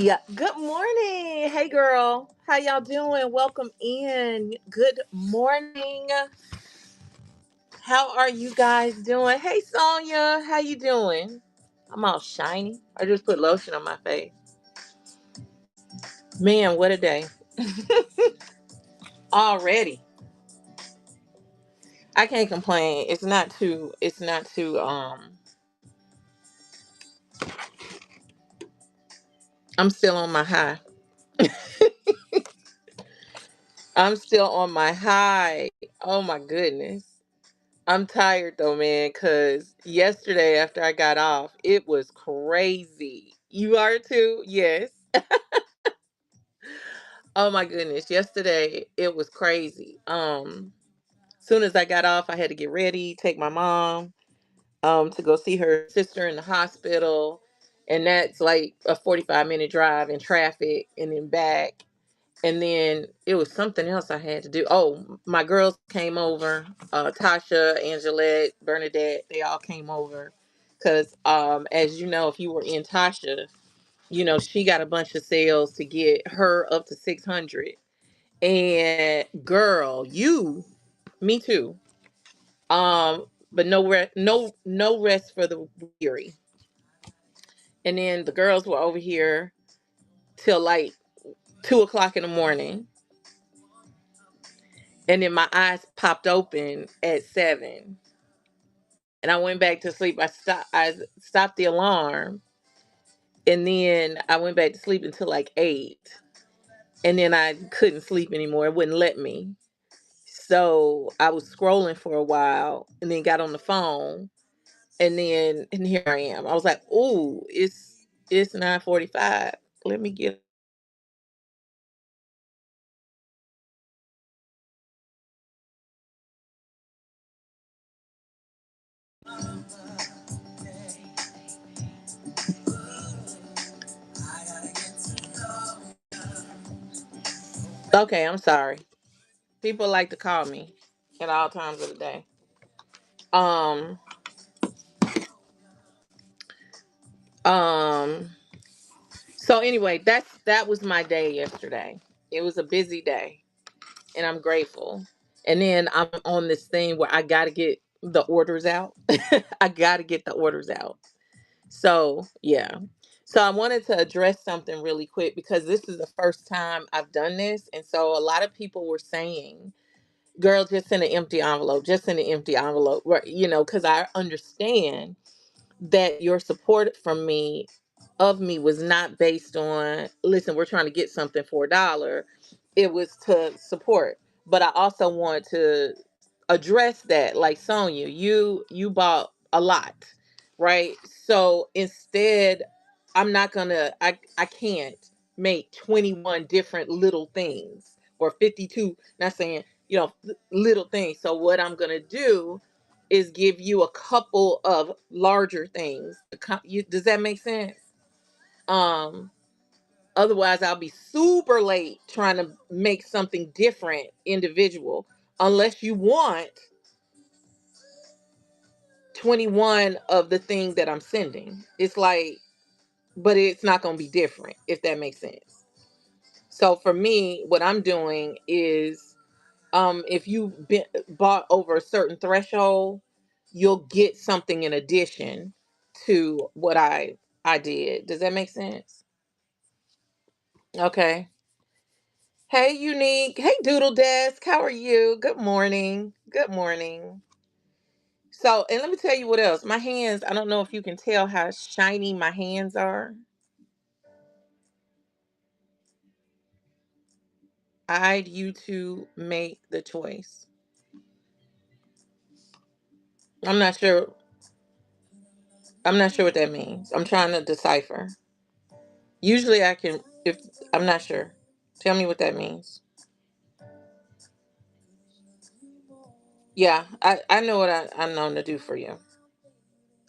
Yeah. Good morning. Hey girl. How y'all doing? Welcome in. Good morning. How are you guys doing? Hey Sonia, how you doing? I'm all shiny. I just put lotion on my face. Man, what a day. Already. I can't complain. It's not too I'm still on my high. I'm still on my high. Oh my goodness. I'm tired though, man, because yesterday after I got off, it was crazy. You are too? Yes. Oh my goodness. Yesterday it was crazy. Soon as I got off, I had to get ready, take my mom to go see her sister in the hospital. And that's like a 45-minute drive in traffic and then back. And then it was something else I had to do. Oh, my girls came over. Tasha, Angelette, Bernadette, they all came over. Because, as you know, if you were in Tasha, she got a bunch of sales to get her up to 600. And girl, me too. But no rest for the weary. And then the girls were over here till like 2 o'clock in the morning. And then my eyes popped open at 7, and I went back to sleep. I stopped the alarm, and then I went back to sleep until like 8, and then I couldn't sleep anymore. It wouldn't let me. So I was scrolling for a while, and then got on the phone, and here I am. I was like, "Ooh, it's 9:45. Let me get." Okay, I'm sorry. People like to call me at all times of the day. Um, um. So anyway, that was my day yesterday. It was a busy day, and I'm grateful. And then I'm on this thing where I got to get the orders out. I got to get the orders out. So, yeah. So I wanted to address something really quick because this is the first time I've done this, and so a lot of people were saying, "Girl, just send an empty envelope. Just send an empty envelope." Right? Because I understand that your support from me of me was not based on, listen, we're trying to get something for $1. It was to support. But I also want to address that, like Sonya, you bought a lot, right? So instead, I can't make 21 different little things, or 52, not saying, little things. So what I'm gonna do is give you a couple of larger things. Does that make sense? Um, Otherwise I'll be super late trying to make something different individual, unless you want 21 of the thing that I'm sending. It's like, but it's not going to be different, if that makes sense. So for me, what I'm doing is, if you bought over a certain threshold, you'll get something in addition to what I did. Does that make sense? Okay. Hey, Unique. Hey, Doodle Desk. How are you? Good morning. Good morning. So, and let me tell you what else. My hands, I don't know if you can tell how shiny my hands are. I'd you to make the choice. I'm not sure. I'm not sure what that means. I'm trying to decipher. Usually I can, if I'm not sure. Tell me what that means. Yeah, I know what I'm known to do for you.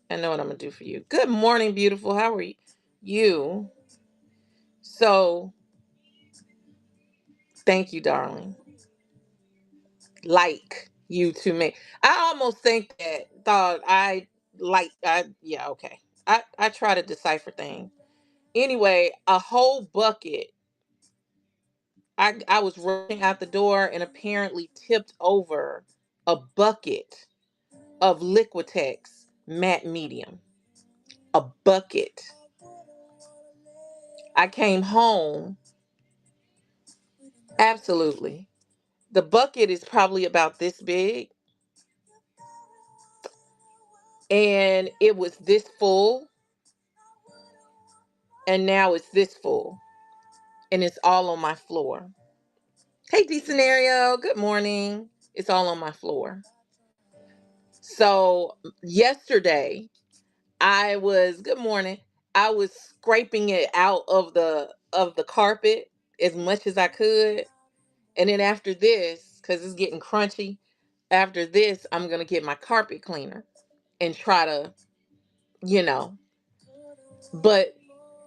I know what I'm going to do for you. Good morning, beautiful. How are you? You. So, thank you, darling. Like you to me. I almost think that thought I yeah, okay. I try to decipher things. Anyway, a whole bucket. I was running out the door and apparently tipped over a bucket of Liquitex matte medium. A bucket. I came home. Absolutely. The bucket is probably about this big, and it was this full, and now it's this full, and it's all on my floor. Hey, D Scenario, good morning. It's all on my floor. So, yesterday, good morning. I was scraping it out of the carpet as much as I could. And then after this, because it's getting crunchy, after this, I'm going to get my carpet cleaner and try to, you know, but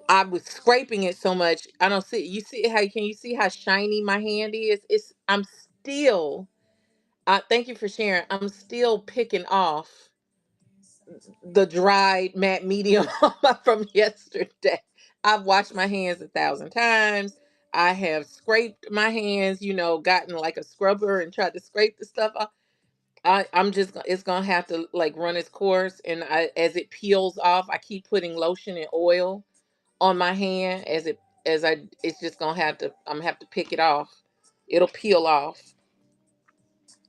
I was scraping it so much. I don't see, you see how, can you see how shiny my hand is? I'm still, thank you for sharing. I'm still picking off the dried matte medium from yesterday. I've washed my hands 1,000 times. I have scraped my hands, gotten like a scrubber and tried to scrape the stuff off. I'm just it's gonna have to like run its course, and as it peels off, I keep putting lotion and oil on my hand as I it's just gonna have to I'm gonna have to pick it off. It'll peel off.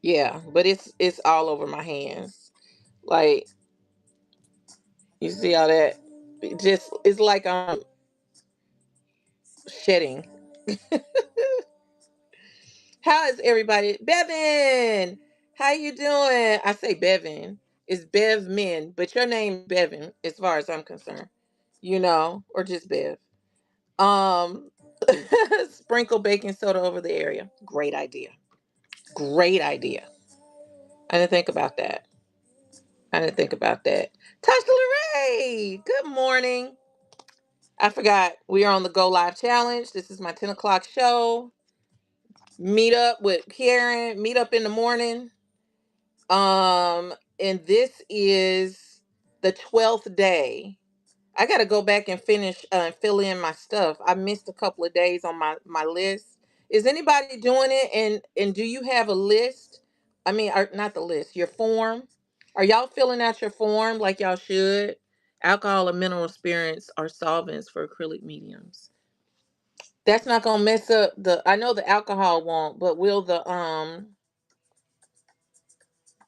Yeah, but it's all over my hands. Like, you see all that? It's like I'm shedding. How is everybody? Bevan, how you doing? I say Bevan. It's Bev Men, but your name Bevan, as far as I'm concerned. Or just Bev. Um, sprinkle baking soda over the area. Great idea. Great idea. I didn't think about that. I didn't think about that. Tasha Lorraine, good morning. I forgot we are on the Go Live Challenge. This is my 10 o'clock show. Meet up with Karen. Meet up in the morning. And this is the 12th day. I got to go back and finish fill in my stuff. I missed a couple of days on my list. Is anybody doing it? And do you have a list? I mean, not the list, your form. Are y'all filling out your form like y'all should? Alcohol and mineral spirits are solvents for acrylic mediums. That's not gonna mess up I know the alcohol won't, but will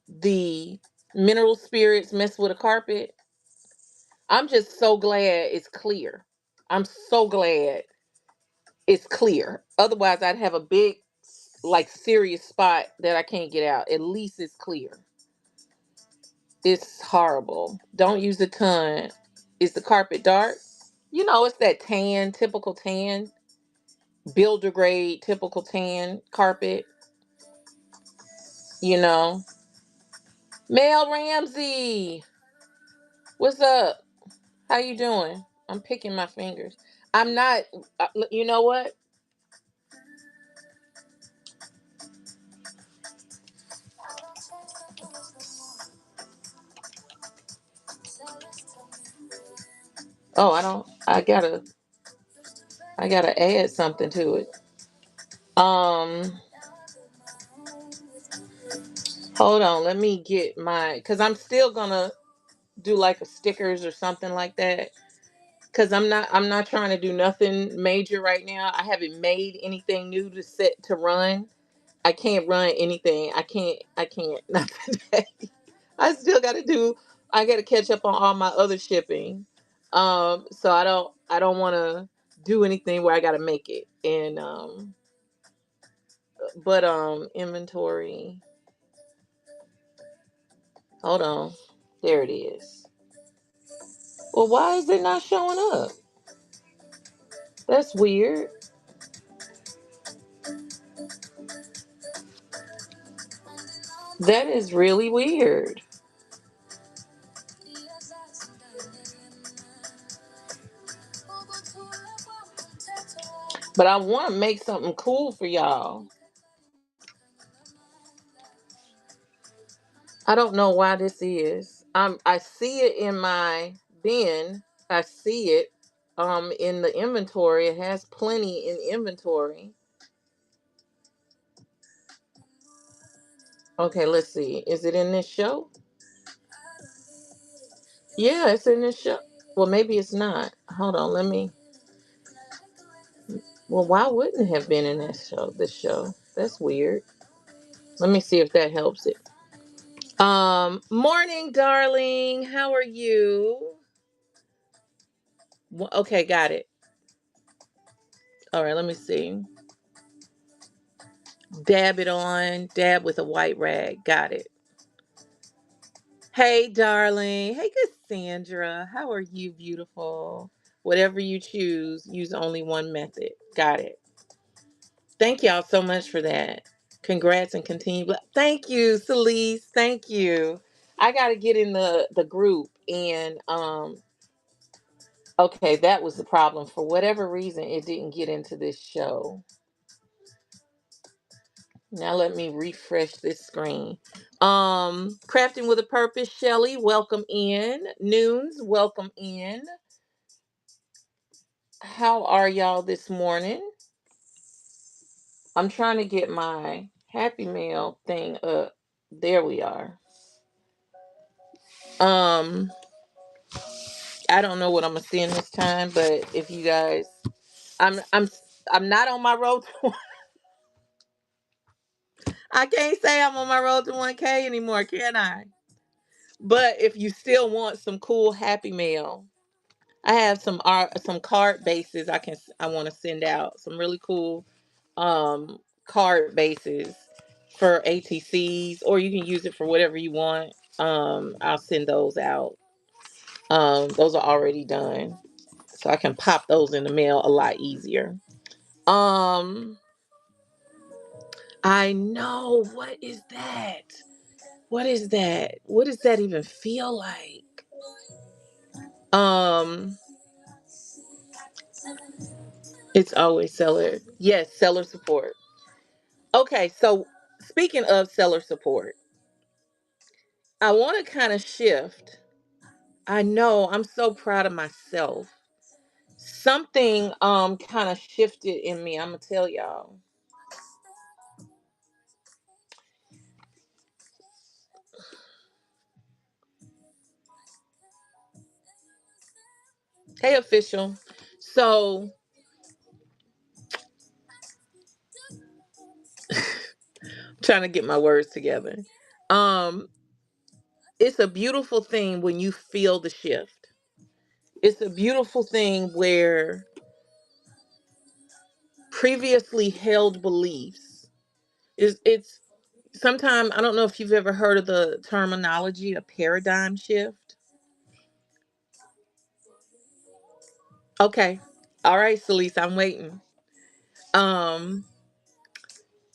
the mineral spirits mess with a carpet? I'm just so glad it's clear. I'm so glad it's clear. Otherwise, I'd have a big, like, serious spot that I can't get out. At least it's clear. It's horrible. Don't use a ton. Is the carpet dark? It's that tan, typical tan, builder grade, typical tan carpet. You know. Mel Ramsey, what's up? How you doing? I'm picking my fingers. I'm not. You know what? Oh, I don't. I gotta add something to it. Um, Hold on. Let me get cause I'm still gonna do like a stickers or something like that. Cause I'm not trying to do nothing major right now. I haven't made anything new to run. I can't run anything. I can't not today. I gotta catch up on all my other shipping. So I don't wanna do anything where I gotta make it. And but inventory. Hold on. There it is. Well, why is it not showing up? That's weird. That is really weird. But I want to make something cool for y'all. I don't know why this is. I see it in my bin. I see it. in the inventory. It has plenty in inventory. Okay, let's see. Is it in this show? Yeah, it's in this show. Well, maybe it's not. Hold on, let me. Well, why wouldn't it have been in that show? This show. That's weird. Let me see if that helps it. Morning, darling. How are you? Okay, got it. All right, let me see. Dab it on. Dab with a white rag. Got it. Hey, darling. Hey, Cassandra. How are you, beautiful? Whatever you choose, use only one method. Got it. Thank y'all so much for that. Congrats and continue. Thank you, Celeste. Thank you. I got to get in the group and okay, that was the problem. For whatever reason, it didn't get into this show. Now let me refresh this screen. Crafting with a Purpose, Shelly, welcome in. Noons, welcome in. How are y'all this morning? I'm trying to get my Happy Mail thing up. There we are. Um, I don't know what I'm gonna send this time, but if you guys, I'm I'm not on my road to. I can't say I'm on my road to 1K anymore, can I? But if you still want some cool Happy Mail, I have some card bases I want to send out. Some really cool card bases for ATCs, or you can use it for whatever you want. I'll send those out. Those are already done. So I can pop those in the mail a lot easier. Um I know, what is that? What is that? What does that even feel like? Um it's always seller. Yes, seller support. Okay, so speaking of seller support, I want to kind of shift. I know, I'm so proud of myself. Something kind of shifted in me. I'm gonna tell y'all. Hey, official. So, trying to get my words together. Um it's a beautiful thing when you feel the shift. It's a beautiful thing where previously held beliefs is it's sometimes, I don't know if you've ever heard of the terminology a paradigm shift. Okay. All right, Celise, I'm waiting. Um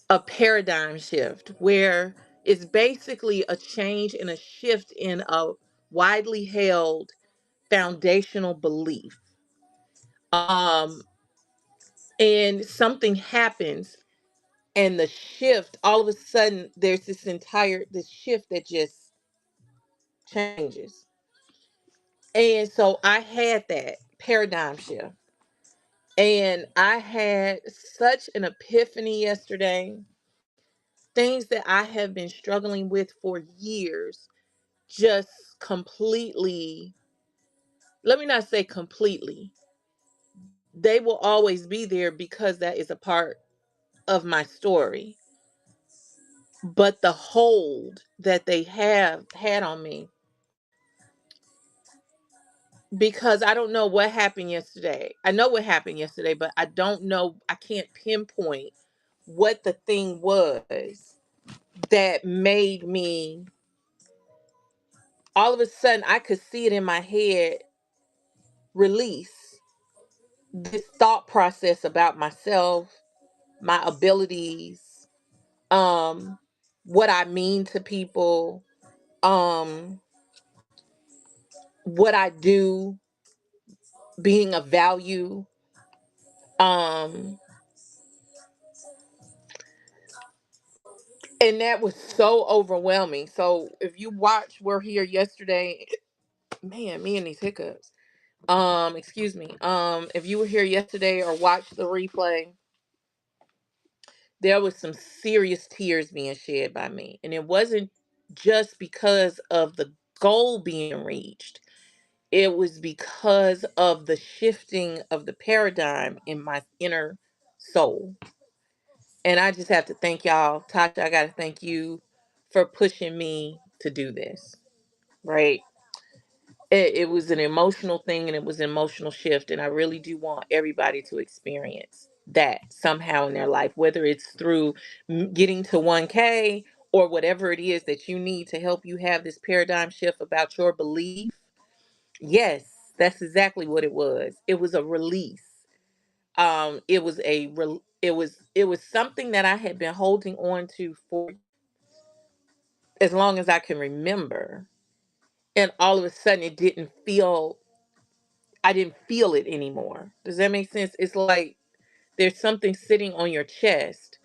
a paradigm shift where it's basically a change and a shift in a widely held foundational belief. Um and something happens, and the shift, all of a sudden there's this shift that just changes. And so I had that paradigm shift, and I had such an epiphany yesterday. Things that I have been struggling with for years just completely, let me not say completely, they will always be there because that is a part of my story. But the hold that they have had on me, because I don't know what happened yesterday. I know what happened yesterday, but I don't know, I can't pinpoint what the thing was that made me, all of a sudden I could see it in my head, release this thought process about myself, my abilities, um what I mean to people, um what I do, being of value. um and that was so overwhelming. So if you watch We're Here yesterday, man, me and these hiccups. Excuse me. If you were here yesterday or watched the replay, there was some serious tears being shed by me. And it wasn't just because of the goal being reached. It was because of the shifting of the paradigm in my inner soul. And I just have to thank y'all. Tasha, I got to thank you for pushing me to do this, right? It was an emotional thing and it was an emotional shift. And I really do want everybody to experience that somehow in their life, whether it's through getting to 1K or whatever it is that you need to help you have this paradigm shift about your belief. Yes, that's exactly what it was. It was a release. It was something that I had been holding on to for as long as I can remember. And all of a sudden I didn't feel it anymore. Does that make sense? It's like there's something sitting on your chest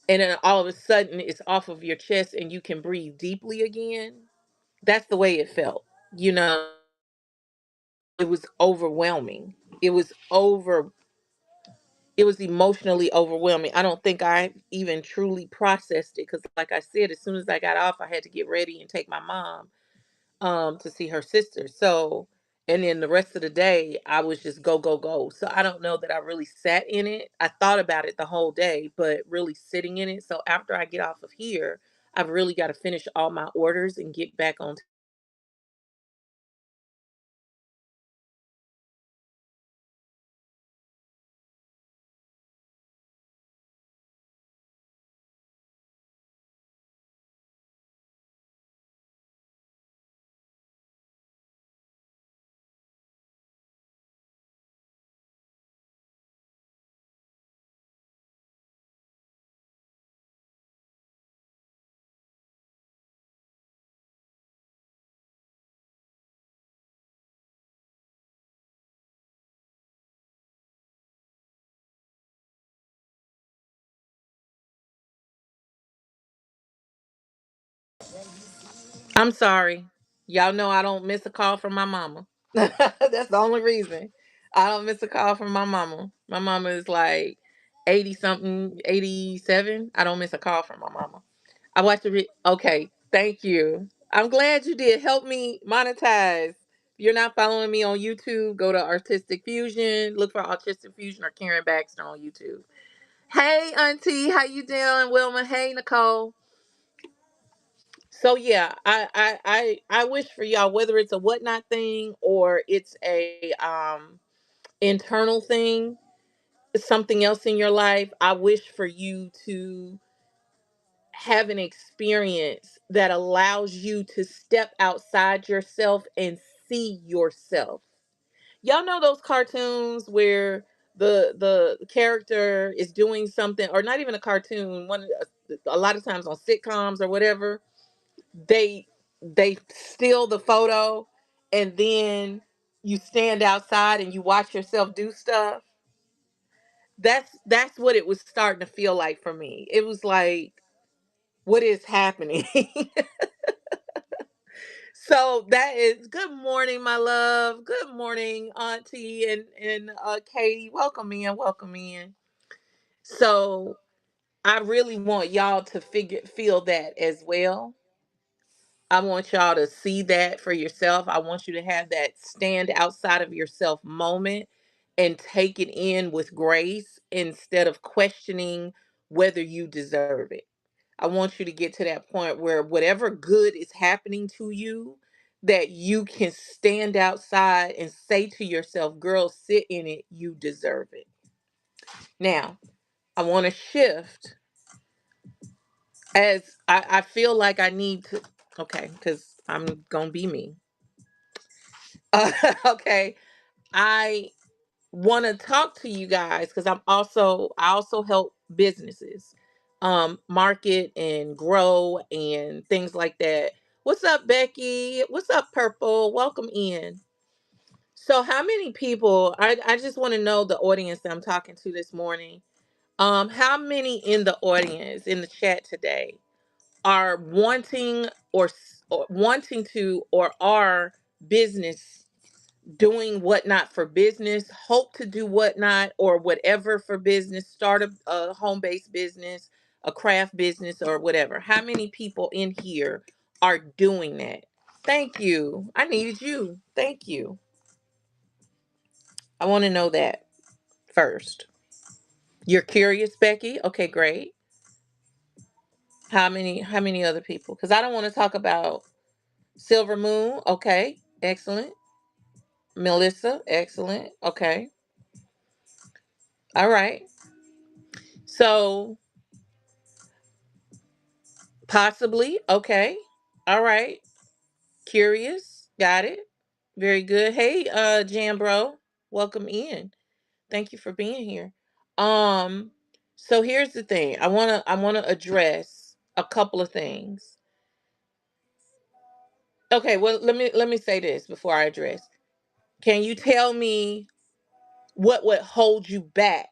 and then all of a sudden it's off of your chest and you can breathe deeply again. That's the way it felt. You know, it was overwhelming. It was over it was emotionally overwhelming. I don't think I even truly processed it because like I said, as soon as I got off, I had to get ready and take my mom to see her sister. So and then the rest of the day I was just go go go. So I don't know that I really sat in it. I thought about it the whole day, but really sitting in it. So after I get off of here, I've really got to finish all my orders and get back on. I'm sorry. Y'all know I don't miss a call from my mama. That's the only reason. I don't miss a call from my mama. My mama is like 80 something, 87. I don't miss a call from my mama. I watched the okay, thank you. I'm glad you did. Help me monetize. If you're not following me on YouTube, go to Artistic Fusion. Look for Artistic Fusion or Karen Baxter on YouTube. Hey, Auntie, how you doing? Wilma. Hey, Nicole. So yeah, I wish for y'all, whether it's a whatnot thing or it's a internal thing, something else in your life, I wish for you to have an experience that allows you to step outside yourself and see yourself. Y'all know those cartoons where the character is doing something, or not even a cartoon, a lot of times on sitcoms or whatever, they they steal the photo and then you stand outside and you watch yourself do stuff. That's what it was starting to feel like for me. It was like, what is happening? So that is good morning, my love. Good morning, Auntie and Katie. Welcome in, welcome in. So I really want y'all to feel that as well. I want y'all to see that for yourself. I want you to have that stand outside of yourself moment and take it in with grace instead of questioning whether you deserve it. I want you to get to that point where whatever good is happening to you, that you can stand outside and say to yourself, girl, sit in it, you deserve it. Now, I want to shift as I feel like I need to, okay, because I'm going to be me. Okay, I want to talk to you guys because I also help businesses market and grow and things like that. What's up, Becky? What's up, Purple? Welcome in. So how many people, I just want to know the audience that I'm talking to this morning. How many in the audience in the chat today are wanting or wanting to or are business doing whatnot for business, hope to do whatnot or whatever for business, start a home-based business, a craft business, or whatever. How many people in here are doing that? Thank you. I needed you. Thank you. I want to know that first. You're curious, Becky? Okay, great. How many other people? Because I don't want to talk about Silver Moon. Okay, excellent. Melissa, excellent. Okay. All right. So possibly. Okay. All right. Curious. Got it. Very good. Hey, Jam Bro. Welcome in. Thank you for being here. Um, so here's the thing. I wanna address a couple of things. Okay, well let me say this before I address. Can you tell me what would hold you back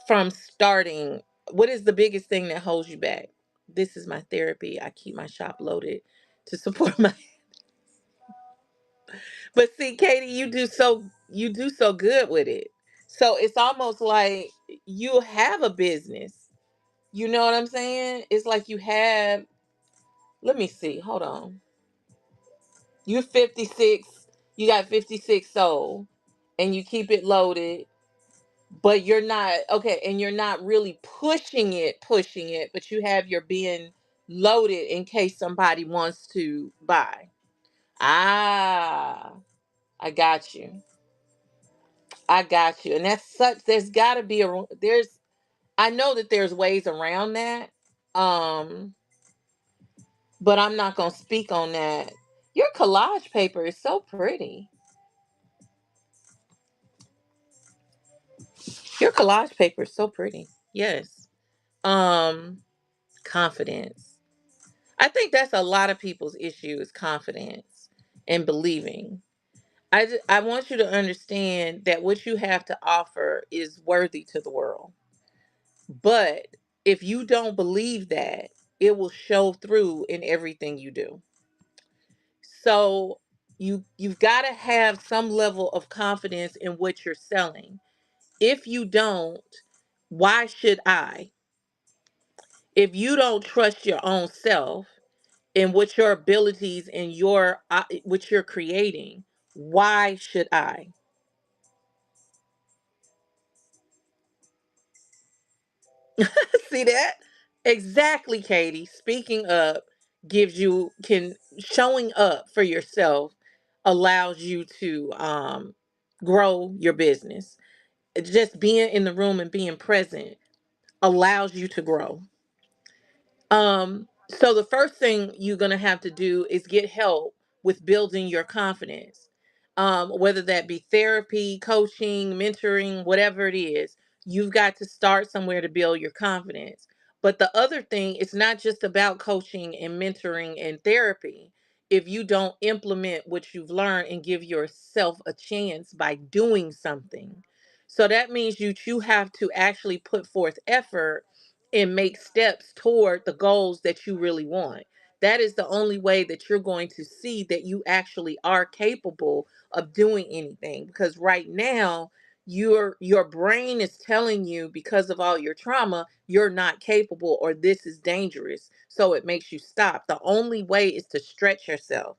from starting? What is the biggest thing that holds you back? This is my therapy. I keep my shop loaded to support my But see, Katie, you do so good with it. So it's almost like you have a business. You know what I'm saying? It's like you have, let me see. Hold on. You're 56. You got 56 sold and you keep it loaded, but you're not okay, and you're not really pushing it, but you have your bin loaded in case somebody wants to buy. Ah, I got you. I got you. And that's such there's got to be a there's I know that there's ways around that. Um but I'm not going to speak on that. Your collage paper is so pretty. Your collage paper is so pretty. Yes. Um Confidence. I think that's a lot of people's issue is confidence and believing. I want you to understand that what you have to offer is worthy to the world. But if you don't believe that, it will show through in everything you do. So you've got to have some level of confidence in what you're selling. If you don't, why should I? If you don't trust your own self and what your abilities and your what you're creating, why should I? See that? Exactly, Katie. Speaking up gives you can showing up for yourself allows you to grow your business. Just being in the room and being present allows you to grow. So the first thing you're gonna have to do is get help with building your confidence. Whether that be therapy, coaching, mentoring, whatever it is, you've got to start somewhere to build your confidence. But the other thing, it's not just about coaching and mentoring and therapy. If you don't implement what you've learned and give yourself a chance by doing something. So that means you have to actually put forth effort and make steps toward the goals that you really want. That is the only way that you're going to see that you actually are capable of doing anything, because right now your brain is telling you because of all your trauma you're not capable or this is dangerous, so it makes you stop. The only way is to stretch yourself,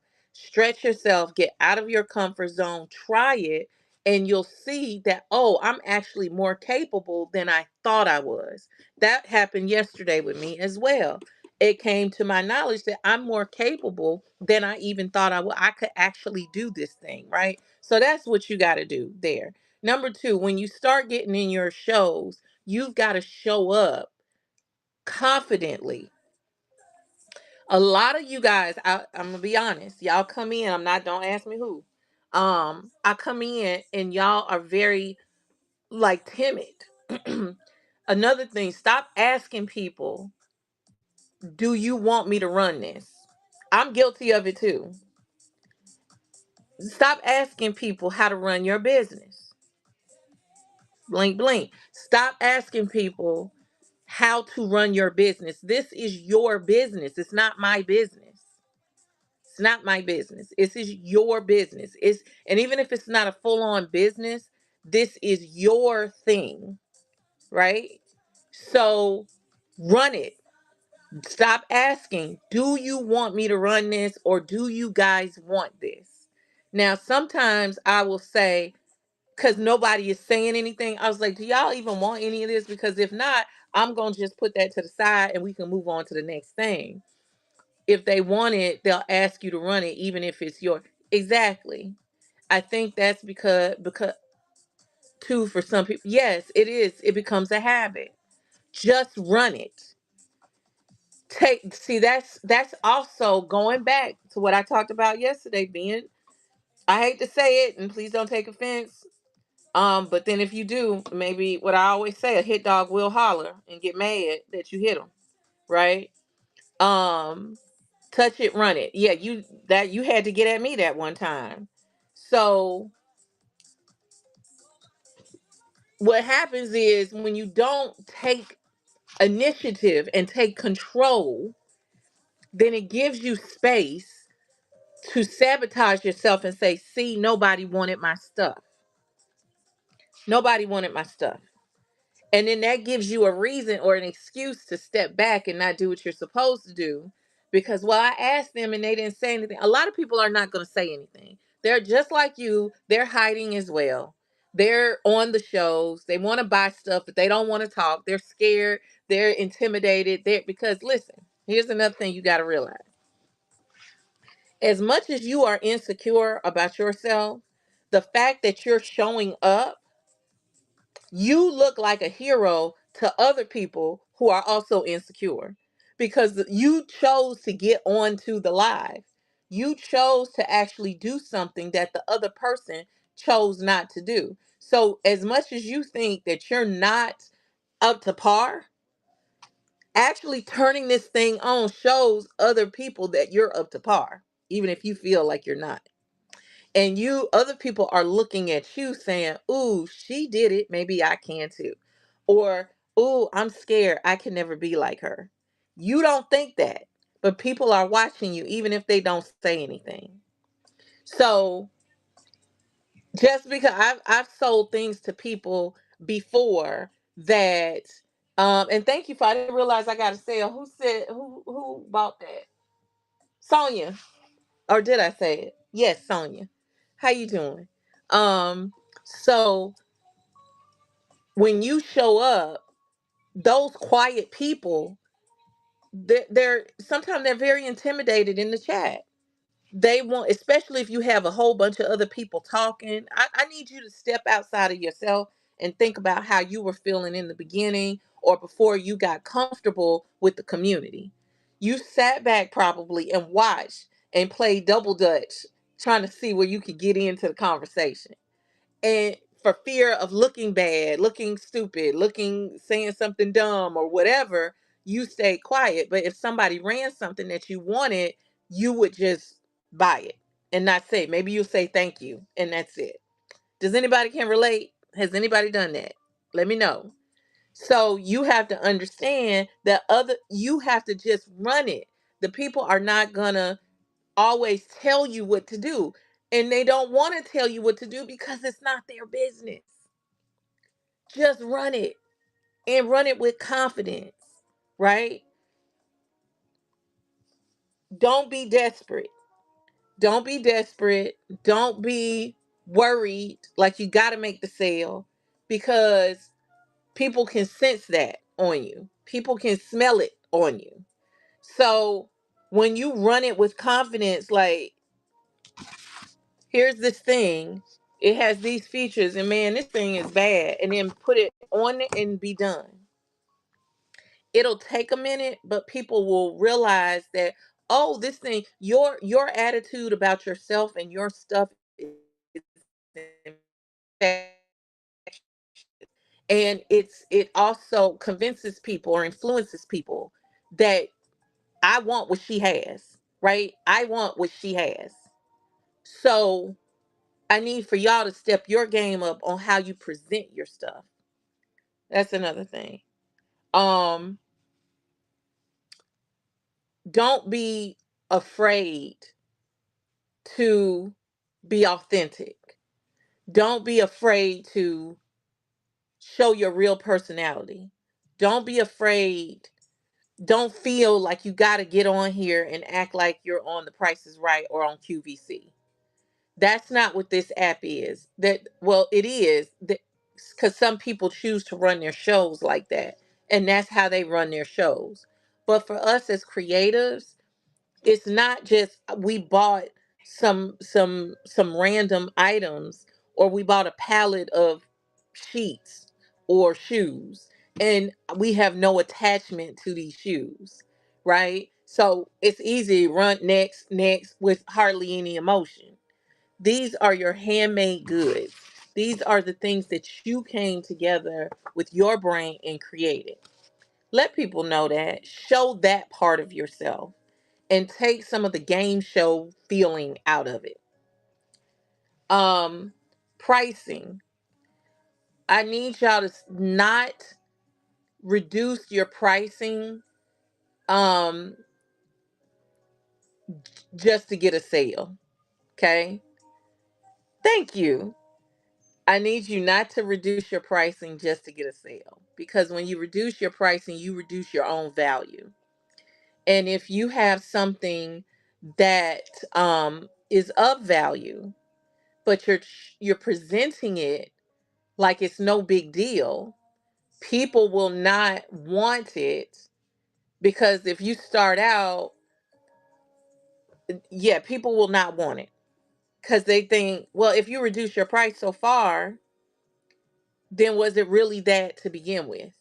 get out of your comfort zone, try it, and you'll see that, oh, I'm actually more capable than I thought I was. That happened yesterday with me as well. It came to my knowledge that I'm more capable than I even thought I would. I could actually do this thing, right? So that's what you got to do there. Number two, when you start getting in your shows, you've got to show up confidently. A lot of you guys, I'm gonna be honest, y'all come in. I'm not. Don't ask me who. I come in and y'all are very like timid. Another thing, stop asking people, do you want me to run this? I'm guilty of it too. Stop asking people how to run your business. Blink, blink. Stop asking people how to run your business. This is your business. It's not my business. It's not my business. This is your business. It's and even if it's not a full-on business, this is your thing, right? So run it. Stop asking, do you want me to run this or do you guys want this? Now, sometimes I will say, because nobody is saying anything, I was like, do y'all even want any of this? Because if not, I'm going to just put that to the side and we can move on to the next thing. If they want it, they'll ask you to run it, even if it's your. Exactly. I think that's because too, for some people, yes, it is. It becomes a habit. Just run it. Take see that's also going back to what I talked about yesterday, being, I hate to say it and please don't take offense, but then if you do, maybe what I always say, a hit dog will holler and get mad that you hit him, right? um Touch it, run it. Yeah, you had to get at me that one time. So what happens is when you don't take initiative and take control, then it gives you space to sabotage yourself and say, see, nobody wanted my stuff. Nobody wanted my stuff. And then that gives you a reason or an excuse to step back and not do what you're supposed to do. Because, well, I asked them and they didn't say anything. A lot of people are not going to say anything. They're just like you. They're hiding as well. They're on the shows. They want to buy stuff, but they don't want to talk. They're scared. They're intimidated. Because, listen, here's another thing you got to realize. As much as you are insecure about yourself, the fact that you're showing up, you look like a hero to other people who are also insecure because you chose to get onto the live. You chose to actually do something that the other person chose not to do. So, as much as you think that you're not up to par, actually turning this thing on shows other people that you're up to par, even if you feel like you're not. And you, other people are looking at you saying, ooh, she did it, maybe I can too. Or, ooh, I'm scared, I can never be like her. You don't think that, but people are watching you even if they don't say anything. So just because I've sold things to people before that, and thank you for, I didn't realize I got a sale. Who said, who bought that? Sonia. Or did I say it? Yes, Sonia. How you doing? So when you show up, those quiet people, they're sometimes they're very intimidated in the chat. They want, especially if you have a whole bunch of other people talking. I need you to step outside of yourself and think about how you were feeling in the beginning or before you got comfortable with the community. You sat back probably and watched and played double dutch, trying to see where you could get into the conversation. And for fear of looking bad, looking stupid, looking saying something dumb or whatever, you stayed quiet. But if somebody ran something that you wanted, you would just buy it and not say. Maybe you'll say thank you and that's it. Does anybody can relate? Has anybody done that? Let me know. So you have to understand that other you have to just run it. The people are not gonna always tell you what to do. And they don't want to tell you what to do because it's not their business. Just run it and run it with confidence, right? Don't be desperate. Don't be desperate. Don't be worried like you got to make the sale because people can sense that on you. People can smell it on you. So when you run it with confidence, like, here's this thing. It has these features, and man, this thing is bad. And then put it on it and be done. It'll take a minute, but people will realize that, oh, this thing, your attitude about yourself and your stuff is infectious. And it also convinces people or influences people that I want what she has, right? I want what she has. So I need for y'all to step your game up on how you present your stuff. That's another thing. Um, don't be afraid. to be authentic. Don't be afraid to show your real personality. Don't be afraid. Don't feel like you got to get on here and act like you're on The Price is Right or on QVC. That's not what this app is. That, well, it is, because some people choose to run their shows like that, and that's how they run their shows. But for us as creatives, it's not just we bought some random items, or we bought a pallet of sheets or shoes, and we have no attachment to these shoes, right? So it's easy to run next with hardly any emotion. These are your handmade goods. These are the things that you came together with your brain and created. Let people know that. Show that part of yourself and take some of the game show feeling out of it. Um, Pricing. I need y'all to not reduce your pricing um just to get a sale. Okay? Thank you. I need you not to reduce your pricing just to get a sale, because when you reduce your pricing, you reduce your own value. And if you have something that is of value, but you're presenting it like it's no big deal, people will not want it. Because if you start out, yeah, people will not want it, because they think, well, if you reduce your price so far, then was it really that to begin with?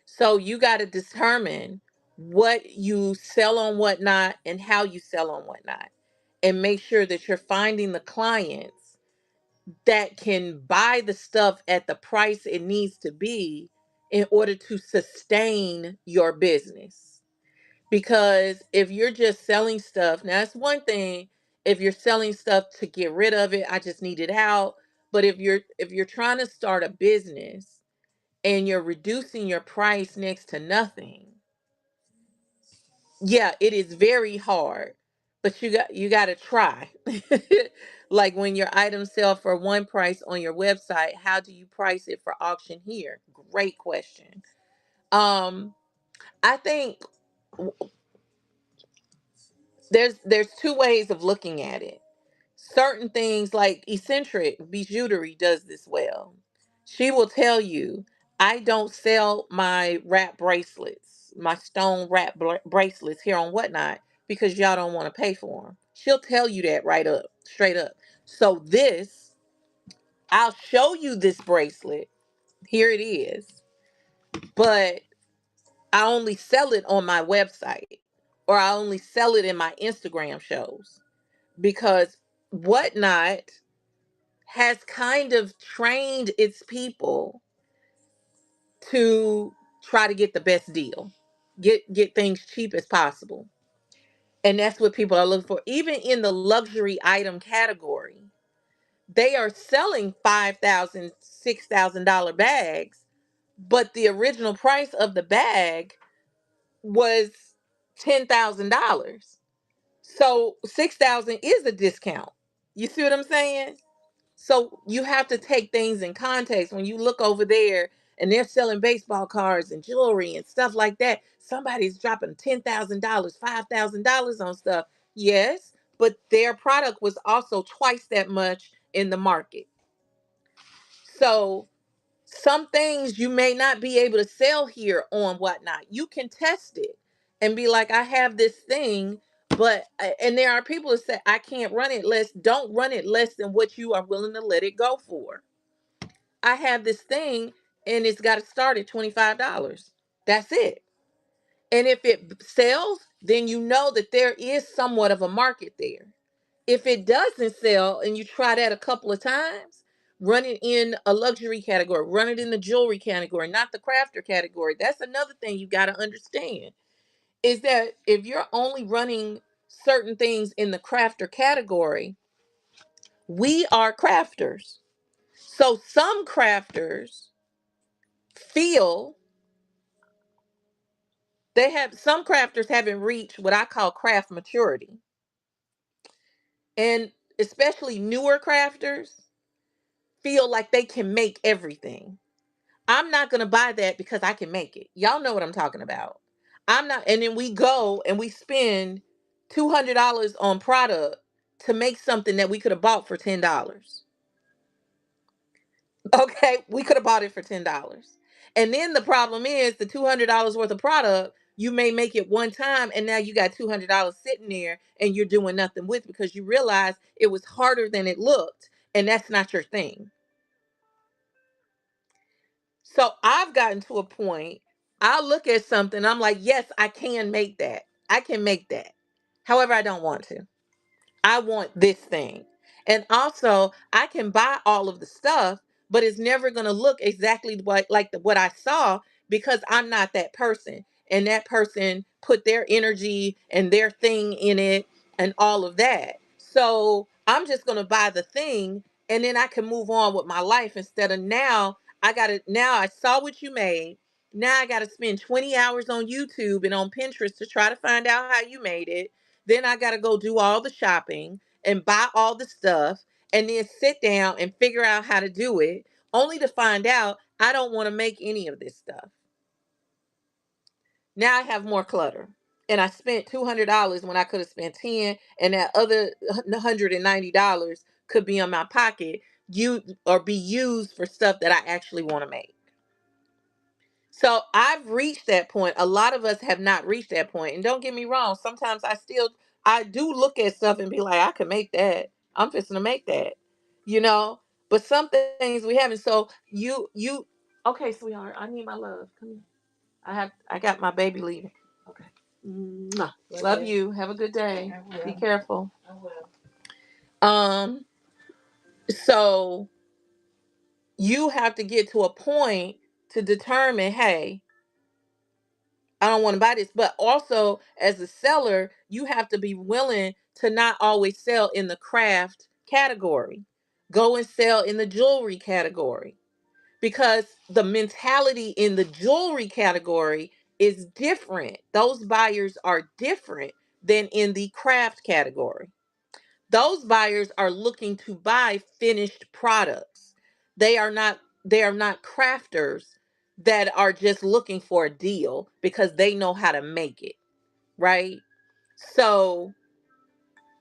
So you got to determine what you sell on Whatnot and how you sell on Whatnot, and make sure that you're finding the clients that can buy the stuff at the price it needs to be in order to sustain your business. Because if you're just selling stuff, now it's one thing if you're selling stuff to get rid of it, I just need it out. But if you're trying to start a business and you're reducing your price next to nothing, yeah, it is very hard. But you got to try. Like when your items sell for one price on your website, how do you price it for auction here? Great question. Um, I think there's two ways of looking at it. Certain things like Eccentric Bijouterie does this well. She will tell you, I don't sell my wrap bracelets, my stone wrap bracelets here on Whatnot, because y'all don't want to pay for them. She'll tell you that right up, straight up. So this, I'll show you this bracelet. Here it is. But I only sell it on my website, or I only sell it in my Instagram shows, because Whatnot has kind of trained its people to try to get the best deal, get things cheap as possible. And that's what people are looking for. Even in the luxury item category, they are selling $5,000, $6,000 bags, but the original price of the bag was $10,000. So 6,000 is a discount. You see what I'm saying? So you have to take things in context. When you look over there and they're selling baseball cards and jewelry and stuff like that, somebody's dropping $10,000, $5,000 on stuff. Yes, but their product was also twice that much in the market. So some things you may not be able to sell here on Whatnot. You can test it and be like, I have this thing, but and there are people that say I can't run it less. Don't run it less than what you are willing to let it go for. I have this thing and it's got to start at $25. That's it. And if it sells, then you know that there is somewhat of a market there. If it doesn't sell and you try that a couple of times, run it in a luxury category, run it in the jewelry category, not the crafter category. That's another thing you got to understand, is that if you're only running certain things in the crafter category, we are crafters. So some crafters feel some crafters haven't reached what I call craft maturity. And especially newer crafters feel like they can make everything. I'm not going to buy that because I can make it. Y'all know what I'm talking about. I'm not. And then we go and we spend $200 on product to make something that we could have bought for $10. Okay, we could have bought it for $10. And then the problem is the $200 worth of product, you may make it one time and now you got $200 sitting there and you're doing nothing with because you realize it was harder than it looked and that's not your thing. So I've gotten to a point, I'll look at something, I'm like, yes, I can make that. I can make that. However, I don't want to. I want this thing. And also, I can buy all of the stuff, but it's never going to look exactly what I saw because I'm not that person. And that person put their energy and their thing in it and all of that. So I'm just going to buy the thing and then I can move on with my life instead of now I saw what you made. Now I got to spend 20 hours on YouTube and on Pinterest to try to find out how you made it. Then I got to go do all the shopping and buy all the stuff and then sit down and figure out how to do it, only to find out I don't want to make any of this stuff. Now I have more clutter. And I spent $200 when I could have spent 10, and that other $190 could be on my pocket, you or be used for stuff that I actually want to make. So I've reached that point. A lot of us have not reached that point. And don't get me wrong, sometimes I do look at stuff and be like, I could make that. I'm fixing to make that. You know? But some things we haven't. So you okay, sweetheart, I need my love. Come here. I got my baby leaving. Okay. Mwah. Love you. Have a good day. Be careful. I will. So you have to get to a point to determine, hey, I don't want to buy this. But also, as a seller, you have to be willing to not always sell in the craft category. Go and sell in the jewelry category because the mentality in the jewelry category is different. Those buyers are different than in the craft category. Those buyers are looking to buy finished products. They are not crafters that are just looking for a deal because they know how to make it, right? So,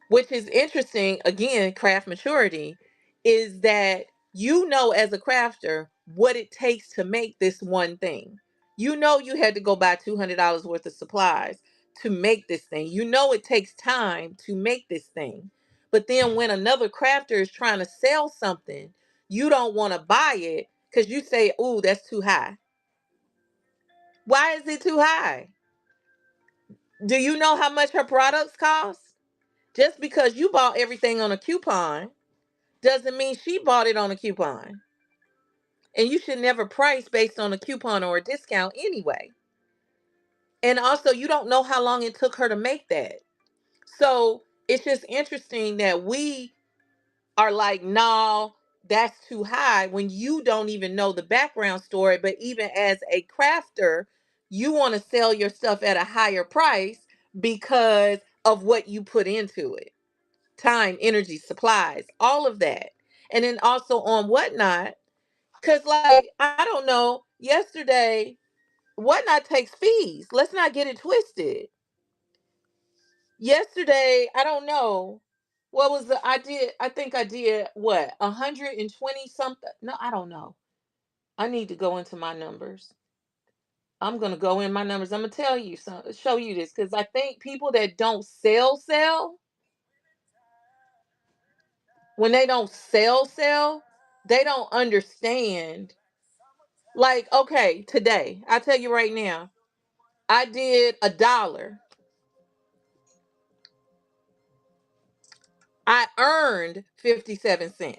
which is interesting, again, craft maturity is that you know as a crafter what it takes to make this one thing. You know you had to go buy $200 worth of supplies to make this thing. You know it takes time to make this thing. But then when another crafter is trying to sell something, you don't want to buy it because you say, "Ooh, that's too high." Why is it too high? Do you know how much her products cost? Just because you bought everything on a coupon doesn't mean she bought it on a coupon. And you should never price based on a coupon or a discount anyway. And also, you don't know how long it took her to make that. So it's just interesting that we are like, no, that's too high when you don't even know the background story. But even as a crafter, you want to sell your stuff at a higher price because of what you put into it: time, energy, supplies, all of that. And then also on Whatnot, because, like, I don't know, yesterday, Whatnot takes fees. Let's not get it twisted. Yesterday, I don't know. What was the, I think I did what, 120 something? No, I don't know. I need to go into my numbers. I'm going to go in my numbers. I'm going to tell you, show you this, because I think people that don't sell, when they don't sell, they don't understand. Like, okay, today, I tell you right now, I did $1. I earned 57 cents.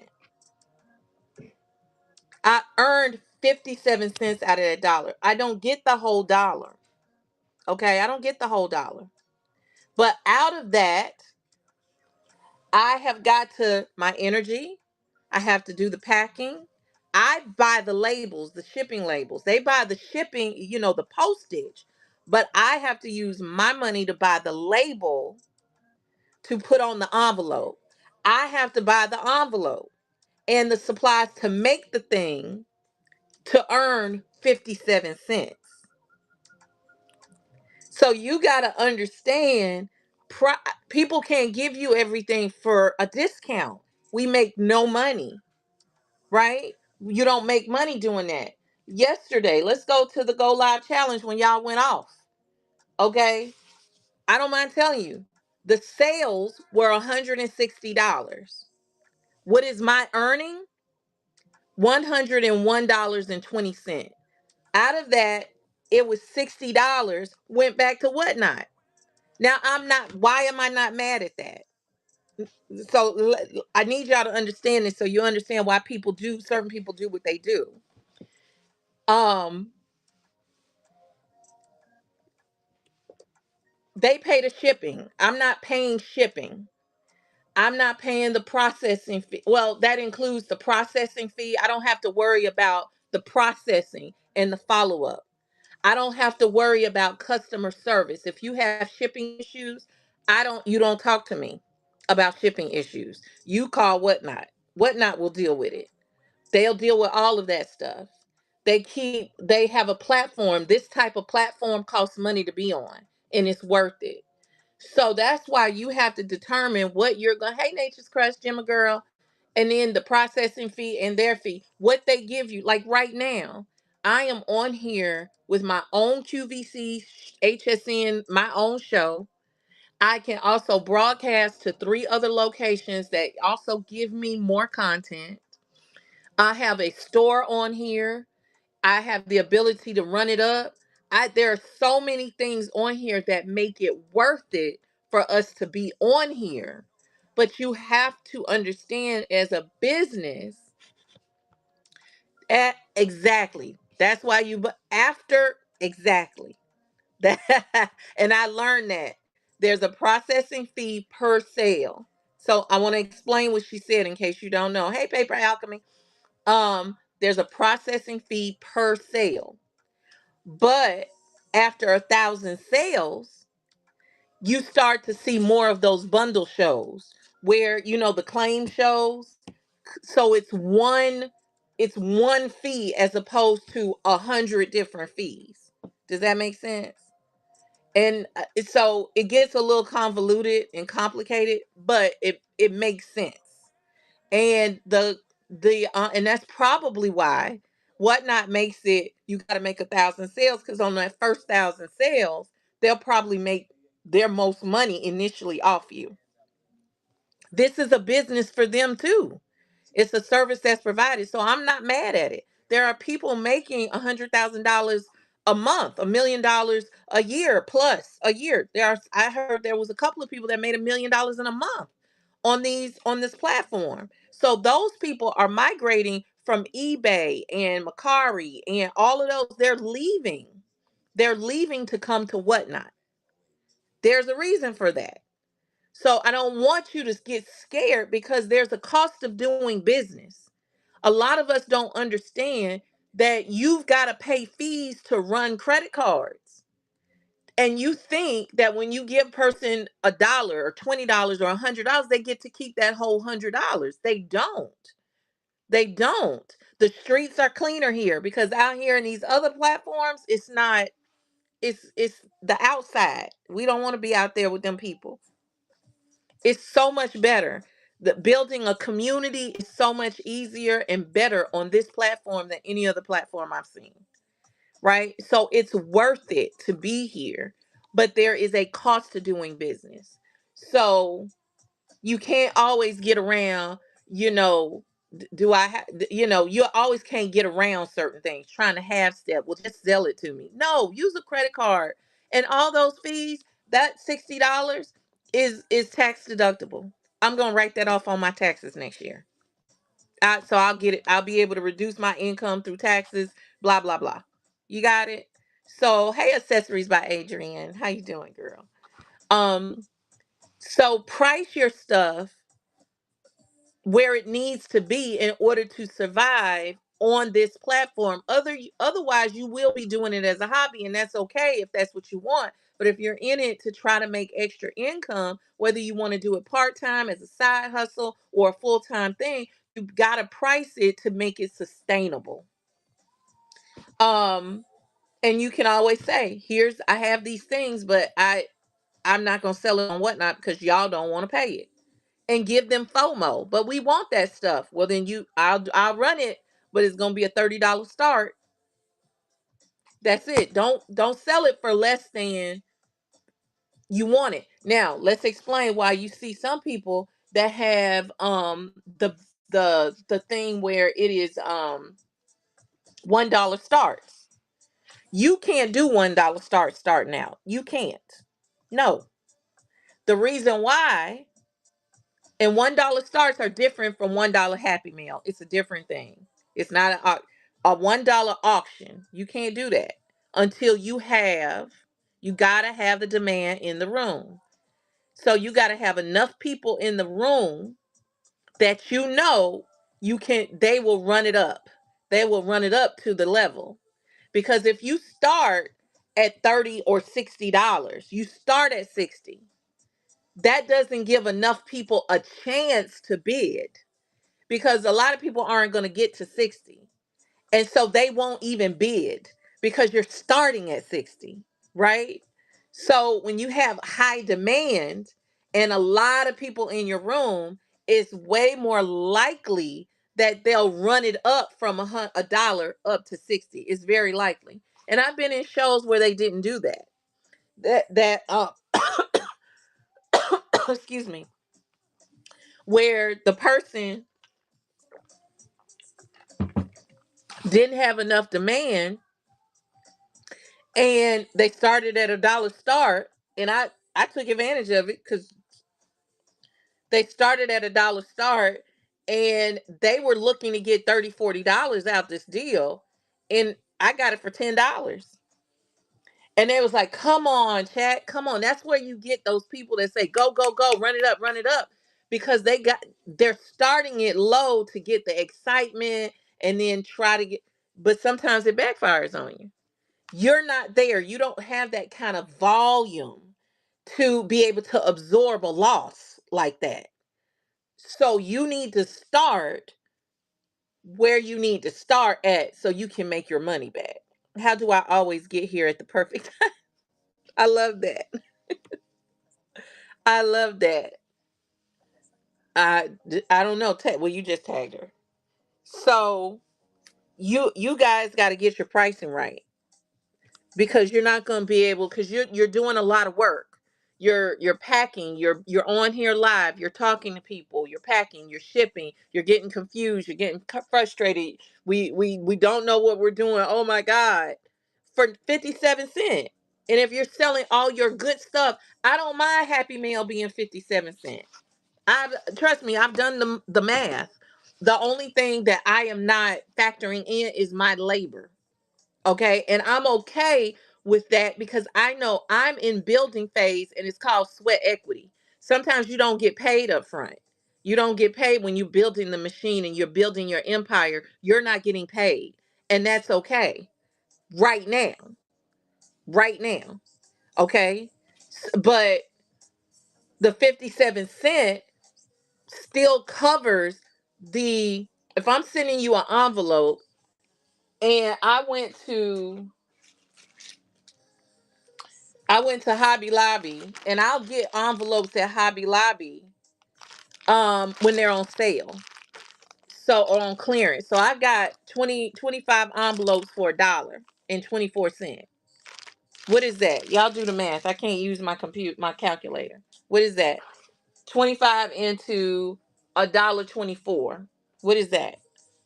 I earned 57 cents out of that dollar. I don't get the whole dollar. Okay, I don't get the whole dollar. But out of that, I have got to my energy. I have to do the packing. I buy the labels, the shipping labels. They buy the shipping, the postage. But I have to use my money to buy the label to put on the envelope. I have to buy the envelope and the supplies to make the thing to earn 57 cents. So you got to understand, pri- people can't give you everything for a discount. We make no money, right? You don't make money doing that. Yesterday, let's go to the Go Live challenge when y'all went off. Okay? I don't mind telling you. The sales were $160. What is my earning? $101.20. Out of that, it was $60 went back to Whatnot. Now I'm not, why am I not mad at that? So I need y'all to understand this so you understand why certain people do what they do. Um, they pay the shipping. I'm not paying shipping. I'm not paying the processing fee. Well, that includes the processing fee. I don't have to worry about the processing and the follow up. I don't have to worry about customer service. If you have shipping issues, you don't talk to me about shipping issues. You call Whatnot. Whatnot will deal with it. They'll deal with all of that stuff. They have a platform. This type of platform costs money to be on, and it's worth it. So that's why you have to determine what you're going. Hey, Nature's Crush, Gemma Girl, and then the processing fee and their fee. What they give you, like right now, I am on here with my own QVC, HSN, my own show. I can also broadcast to 3 other locations that also give me more content. I have a store on here. I have the ability to run it up. There are so many things on here that make it worth it for us to be on here. But you have to understand, as a business, exactly. That's why after exactly that, and I learned that there's a processing fee per sale. So I want to explain what she said in case you don't know. Hey, Paper Alchemy. There's a processing fee per sale. But after 1,000 sales, you start to see more of those bundle shows where, the claim shows. So it's one fee as opposed to 100 different fees. Does that make sense? And so it gets a little convoluted and complicated, but it makes sense. And and that's probably why Whatnot makes it, you got to make 1,000 sales, because on that first 1,000 sales they'll probably make their most money initially off you. This is a business for them too. It's a service that's provided, so I'm not mad at it. There are people making $100,000 a month, $1 million a year, plus a year. I heard there was a couple of people that made $1 million in a month on this platform. So those people are migrating from eBay and Macari and all of those. They're leaving. They're leaving to come to Whatnot. There's a reason for that. So I don't want you to get scared, because there's a cost of doing business. A lot of us don't understand that you've got to pay fees to run credit cards. And you think that when you give a person $1 or $20 or $100, they get to keep that whole $100. They don't. They don't. The streets are cleaner here, because out here in these other platforms, it's not. It's the outside. We don't want to be out there with them people. It's so much better. The building a community is so much easier and better on this platform than any other platform I've seen. Right? So it's worth it to be here, but there is a cost to doing business. So you can't always get around, you know, do I have, you always can't get around certain things trying to half step. Well, just sell it to me. No, use a credit card, and all those fees, that $60 is tax deductible. I'm going to write that off on my taxes next year. So I'll get it. I'll be able to reduce my income through taxes, blah, blah, blah. You got it? So, hey, Accessories by Adrienne. How you doing, girl? Um, so price your stuff where it needs to be in order to survive on this platform. Otherwise, you will be doing it as a hobby, and that's okay if that's what you want. But if you're in it to try to make extra income, whether you want to do it part-time as a side hustle or a full-time thing, you've got to price it to make it sustainable. Um, and you can always say, here's, I have these things, but I'm not gonna sell it on whatnot because y'all don't want to pay it. And give them FOMO. But we want that stuff. Well, then I'll run it, but it's gonna be a $30 start. That's it. Don't sell it for less than you want it. Now, let's explain why you see some people that have the thing where it is $1 starts. You can't do $1 starting out. You can't. No. The reason why, and $1 starts are different from $1 Happy Meal. It's a different thing. It's not a $1 auction. You can't do that until you gotta have the demand in the room. So you gotta have enough people in the room that they will run it up. They will run it up to the level. Because if you start at $30 or $60, you start at 60. That doesn't give enough people a chance to bid because a lot of people aren't going to get to 60. And so they won't even bid because you're starting at 60, right? So when you have high demand and a lot of people in your room, it's way more likely that they'll run it up from a dollar up to 60. It's very likely. And I've been in shows where they didn't do that. Excuse me, where the person didn't have enough demand and they started at $1 start, and I took advantage of it because they started at $1 start and they were looking to get $30-$40 out this deal, and I got it for $10. And they was like, come on, chat, come on. That's where you get those people that say, go, go, go, run it up. Because they're starting it low to get the excitement and then try to get, but sometimes it backfires on you. You're not there. You don't have that kind of volume to be able to absorb a loss like that. So you need to start where you need to start at so you can make your money back. How do I always get here at the perfect time? I love that. I love that. I don't know. Well, you just tagged her. So you guys got to get your pricing right because you're not going to be able because you're doing a lot of work. You're packing. You're on here live. You're talking to people. You're packing. You're shipping. You're getting confused. You're getting frustrated. We don't know what we're doing. Oh my God, for 57 cents. And if you're selling all your good stuff, I don't mind Happy Meal being 57 cents. I've trust me, I've done the math. The only thing that I am not factoring in is my labor. Okay. And I'm okay with that because I know I'm in building phase and it's called sweat equity. Sometimes you don't get paid up front. You don't get paid when you're building the machine and you're building your empire. You're not getting paid. And that's okay. Right now. Right now. Okay. But the 57 cent still covers the if I'm sending you an envelope and I went to Hobby Lobby and I'll get envelopes at Hobby Lobby when they're on sale. So or on clearance. So I've got 25 envelopes for $1.24. What is that? Y'all do the math. I can't use my calculator. What is that? 25 into $1.24. What is that?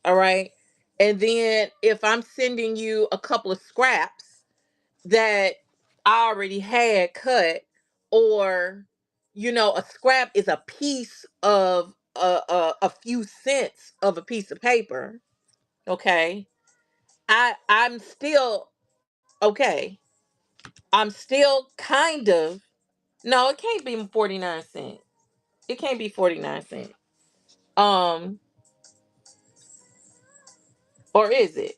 All right. And then if I'm sending you a couple of scraps that I already had cut, or a scrap is a piece of a few cents of a piece of paper. Okay. I'm still okay. I'm still kind of no, it can't be 49 cents. It can't be 49 cents. Um, or is it?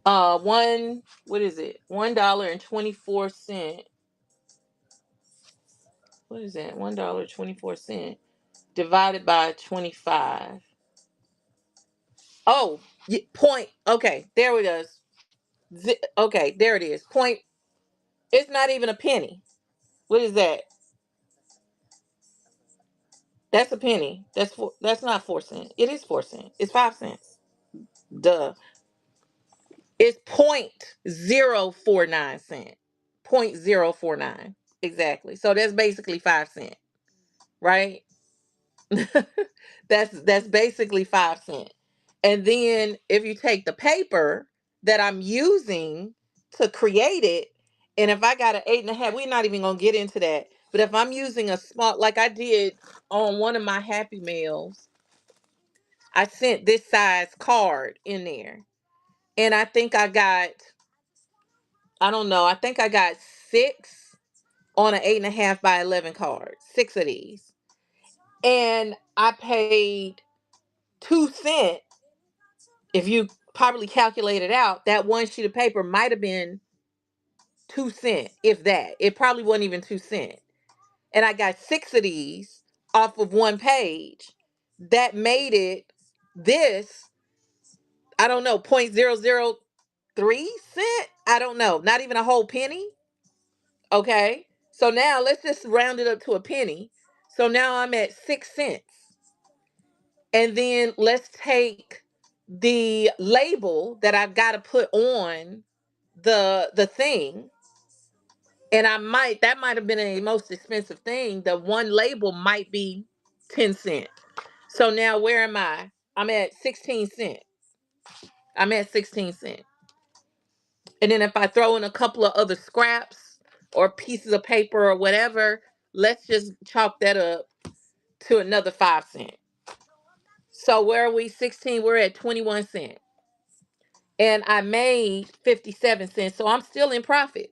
One, what is it? $1.24. What is that? $1.24 divided by 25. Oh, point. Okay, there it is. Okay, there it is. Point. It's not even a penny. What is that? That's a penny. That's not 4 cents. It is 4 cents. It's 5 cents. Duh. It's 0.049 cent. 0.049. Exactly. So that's basically 5 cents, right? That's basically 5 cents. And then if you take the paper that I'm using to create it, and if I got an 8.5, we're not even gonna get into that. But if I'm using a small, like I did on one of my Happy Meals, I sent this size card in there. And I think I got, I don't know, I think I got six on an 8.5 by 11 card, six of these. And I paid 2 cents. If you probably calculate it out, that one sheet of paper might have been 2 cents, if that. It probably wasn't even 2 cents. And I got six of these off of one page. That made it this, I don't know, 0.003 cent. I don't know. Not even a whole penny. Okay. So now let's just round it up to a penny. So now I'm at 6 cents. And then let's take the label that I've got to put on the thing, and that might have been a most expensive thing. The one label might be 10 cents. So now where am I? I'm at 16 cents. I'm at 16 cents. And then if I throw in a couple of other scraps or pieces of paper or whatever, let's just chalk that up to another 5 cents. So where are we? 16, we're at 21 cents. And I made 57 cents. So I'm still in profit.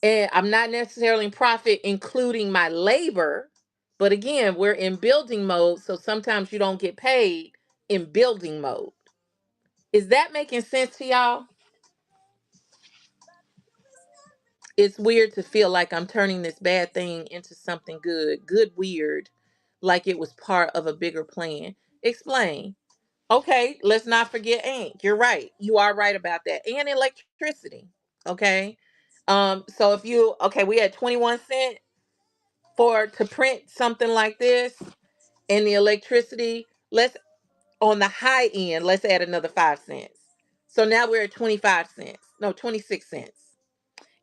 And I'm not necessarily in profit including my labor, but again, we're in building mode, so sometimes you don't get paid in building mode. Is that making sense to y'all? It's weird to feel like I'm turning this bad thing into something good. Good weird, like it was part of a bigger plan. Explain. Okay, let's not forget ink. You're right. You are right about that. And electricity. Okay. So if you okay, we had 21 cents for to print something like this, and the electricity, let's on the high end, let's add another 5 cents. So now we're at 25 cents. No, 26 cents.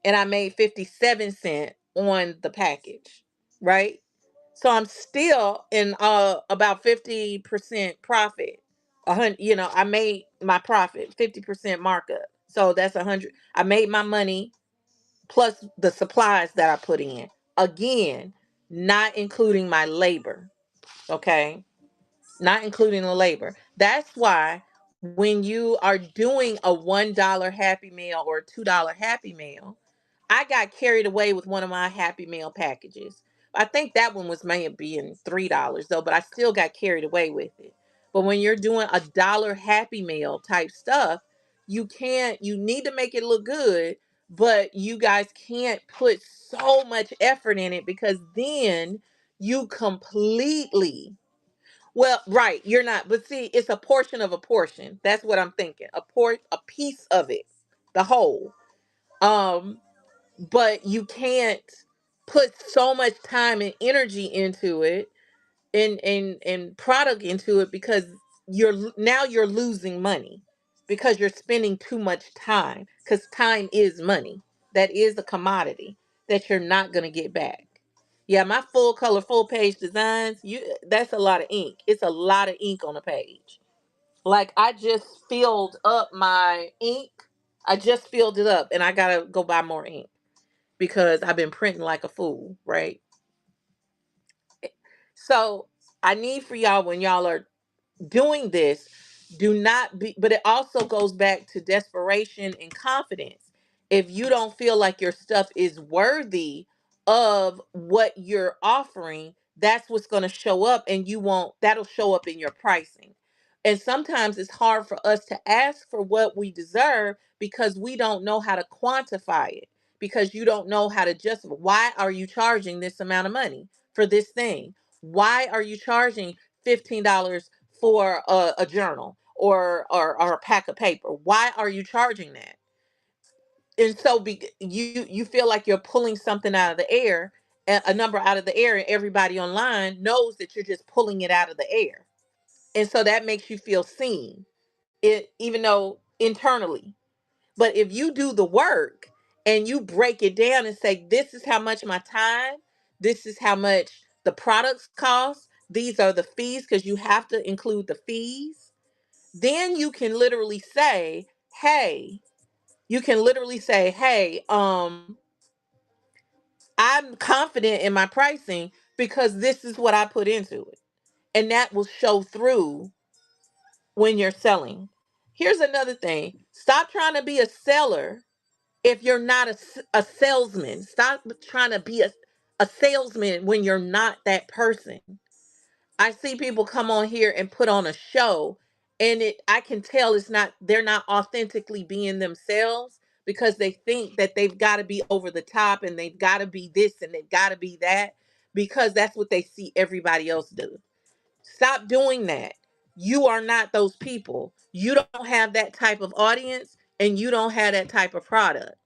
And I made 57 cents on the package, right? So I'm still in about 50% profit. I made my profit, 50% markup. So that's 100. I made my money plus the supplies that I put in. Again, not including my labor. Okay. Not including the labor. That's why when you are doing a $1 Happy Meal or a $2 Happy Meal, I got carried away with one of my Happy Meal packages. I think that one was maybe in $3 though, but I still got carried away with it. But when you're doing a dollar Happy Meal type stuff, you need to make it look good, but you guys can't put so much effort in it because then you completely, well, right, you're not. But see, it's a portion of a portion. That's what I'm thinking. A piece of it, the whole. Um, but you can't put so much time and energy into it and product into it because you're losing money because you're spending too much time because time is money. That is a commodity that you're not going to get back. Yeah, my full color full page designs, that's a lot of ink. It's a lot of ink on a page. Like I just filled up my ink. I just filled it up and I got to go buy more ink because I've been printing like a fool, right? So, I need for y'all when y'all are doing this, do not be, but it also goes back to desperation and confidence. If you don't feel like your stuff is worthy of what you're offering, that's what's going to show up, and that'll show up in your pricing. And sometimes it's hard for us to ask for what we deserve because we don't know how to quantify it. Because you don't know how to justify, why are you charging this amount of money for this thing? Why are you charging $15 for a journal or a pack of paper? Why are you charging that? And so you feel like you're pulling something out of the air, a number out of the air, and everybody online knows that you're just pulling it out of the air. And so that makes you feel seen, it even though internally. But if you do the work and you break it down and say, this is how much my time, this is how much the products cost, these are the fees, because you have to include the fees, then you can literally say, hey, I'm confident in my pricing because this is what I put into it. And that will show through when you're selling. Here's another thing. Stop trying to be a seller if you're not a salesman. Stop trying to be a salesman when you're not that person. I see people come on here and put on a show, and I can tell they're not authentically being themselves because they think that they've got to be over the top and they've got to be this and they've got to be that because that's what they see everybody else do. Stop doing that. You are not those people. You don't have that type of audience and you don't have that type of product.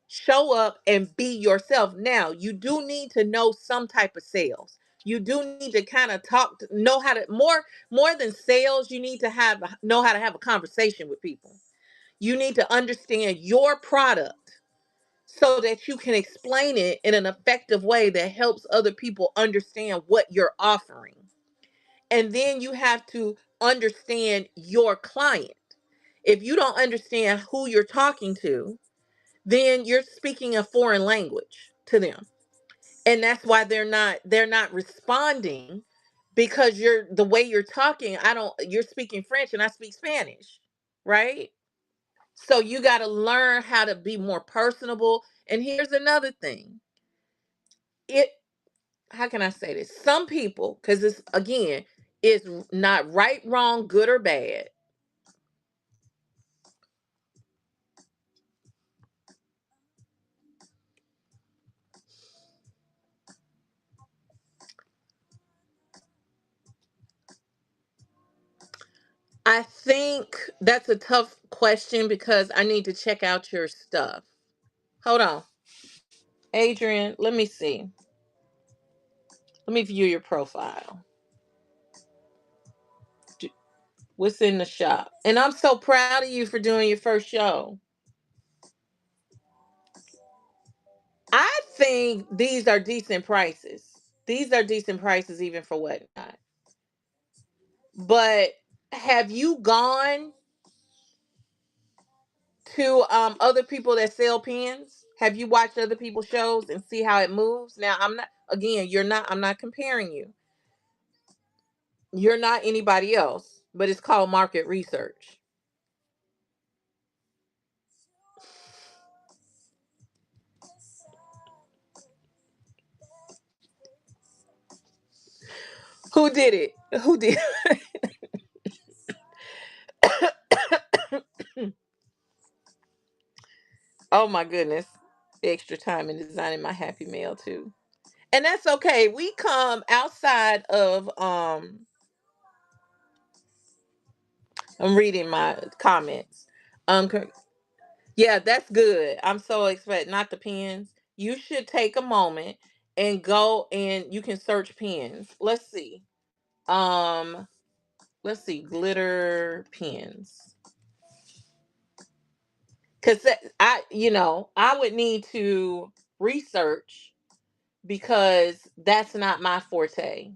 Show up and be yourself. Now, you do need to know some type of sales. You do need to kind of know how to more than sales, you need to know how to have a conversation with people. You need to understand your product so that you can explain it in an effective way that helps other people understand what you're offering. And then you have to understand your client. If you don't understand who you're talking to, then you're speaking a foreign language to them. And that's why they're not responding because you're the way you're talking, you're speaking French and I speak Spanish, right? So you got to learn how to be more personable. And here's another thing. It How can I say this? Some people, because it's again, it's not right, wrong, good or bad. I think that's a tough question because I need to check out your stuff. Hold on. Adrian, let me see. Let me view your profile. What's in the shop? And I'm so proud of you for doing your first show. I think these are decent prices. These are decent prices even for whatnot. But have you gone to other people that sell pens? Have you watched other people's shows and see how it moves? Now, I'm not comparing you. You're not anybody else, but it's called market research. Who did it? Who did? Oh my goodness. Extra time in designing my happy mail too. And that's okay. We come outside of I'm reading my comments. Cor- yeah, that's good. I'm so excited. Not the pens. You should take a moment and go and you can search pens. Let's see. Um let's see glitter pens. Cuz I would need to research because that's not my forte.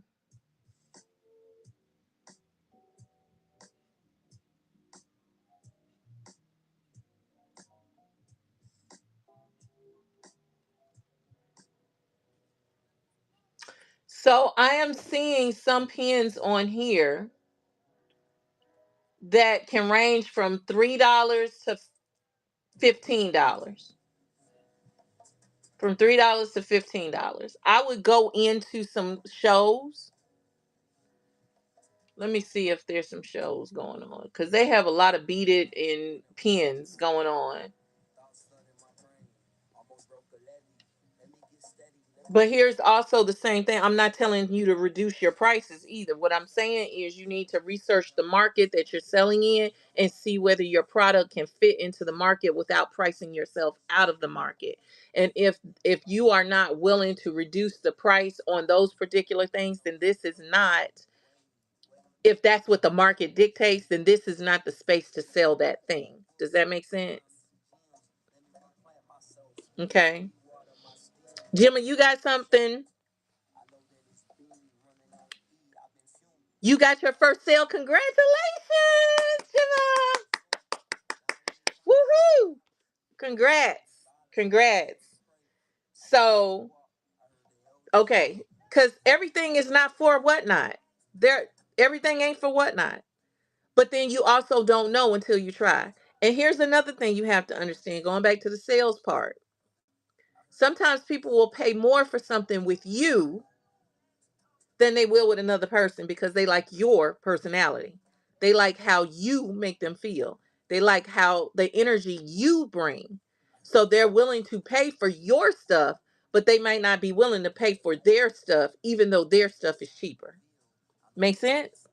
So I am seeing some pens on here that can range from $3 to $15. From $3 to $15. I would go into some shows Let me see if there's some shows going on because they have a lot of beaded and pins going on. But here's also the same thing. I'm not telling you to reduce your prices either. What I'm saying is you need to research the market that you're selling in and see whether your product can fit into the market without pricing yourself out of the market. And if you are not willing to reduce the price on those particular things, then this is not, if that's what the market dictates, then this is not the space to sell that thing. Does that make sense? Okay. Jimmy, you got something? You got your first sale. Congratulations, Jimmy. Woohoo! Congrats. Congrats. So, okay, because everything is not for whatnot. There, everything ain't for whatnot. But then you also don't know until you try. And here's another thing you have to understand, going back to the sales part. Sometimes people will pay more for something with you than they will with another person because they like your personality. They like how you make them feel. They like how the energy you bring. So they're willing to pay for your stuff, but they might not be willing to pay for their stuff, even though their stuff is cheaper. Make sense?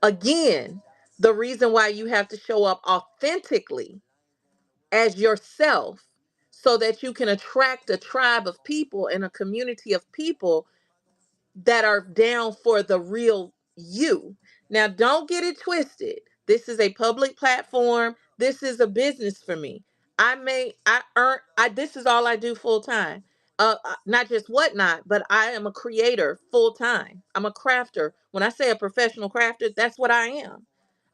Again, the reason why you have to show up authentically as yourself so that you can attract a tribe of people and a community of people that are down for the real you. Now, don't get it twisted. This is a public platform. This is a business for me. I earn, this is all I do full time. Not just whatnot, but I am a creator full time. I'm a crafter. When I say a professional crafter, that's what I am.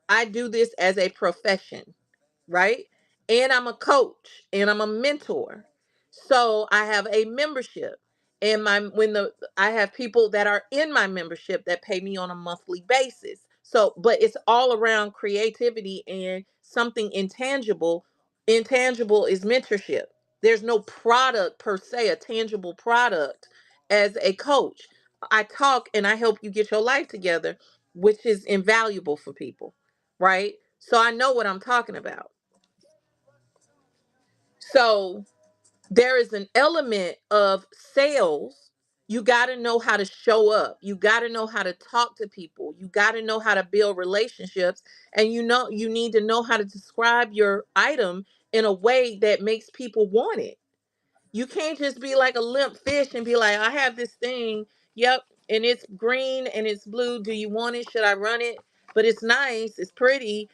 I do this as a profession, right? And I'm a coach and I'm a mentor. So I have a membership. And my when the I have people that are in my membership that pay me on a monthly basis. So, but it's all around creativity and something intangible. Intangible is mentorship. There's no product per se, a tangible product as a coach. I talk and I help you get your life together, which is invaluable for people, right? So I know what I'm talking about. So there is an element of sales. You got to know how to show up. You got to know how to talk to people. You got to know how to build relationships. And you need to know how to describe your item in a way that makes people want it. You can't just be like a limp fish and be like, I have this thing. Yep. And it's green and it's blue. Do you want it? Should I run it? But it's nice. It's pretty.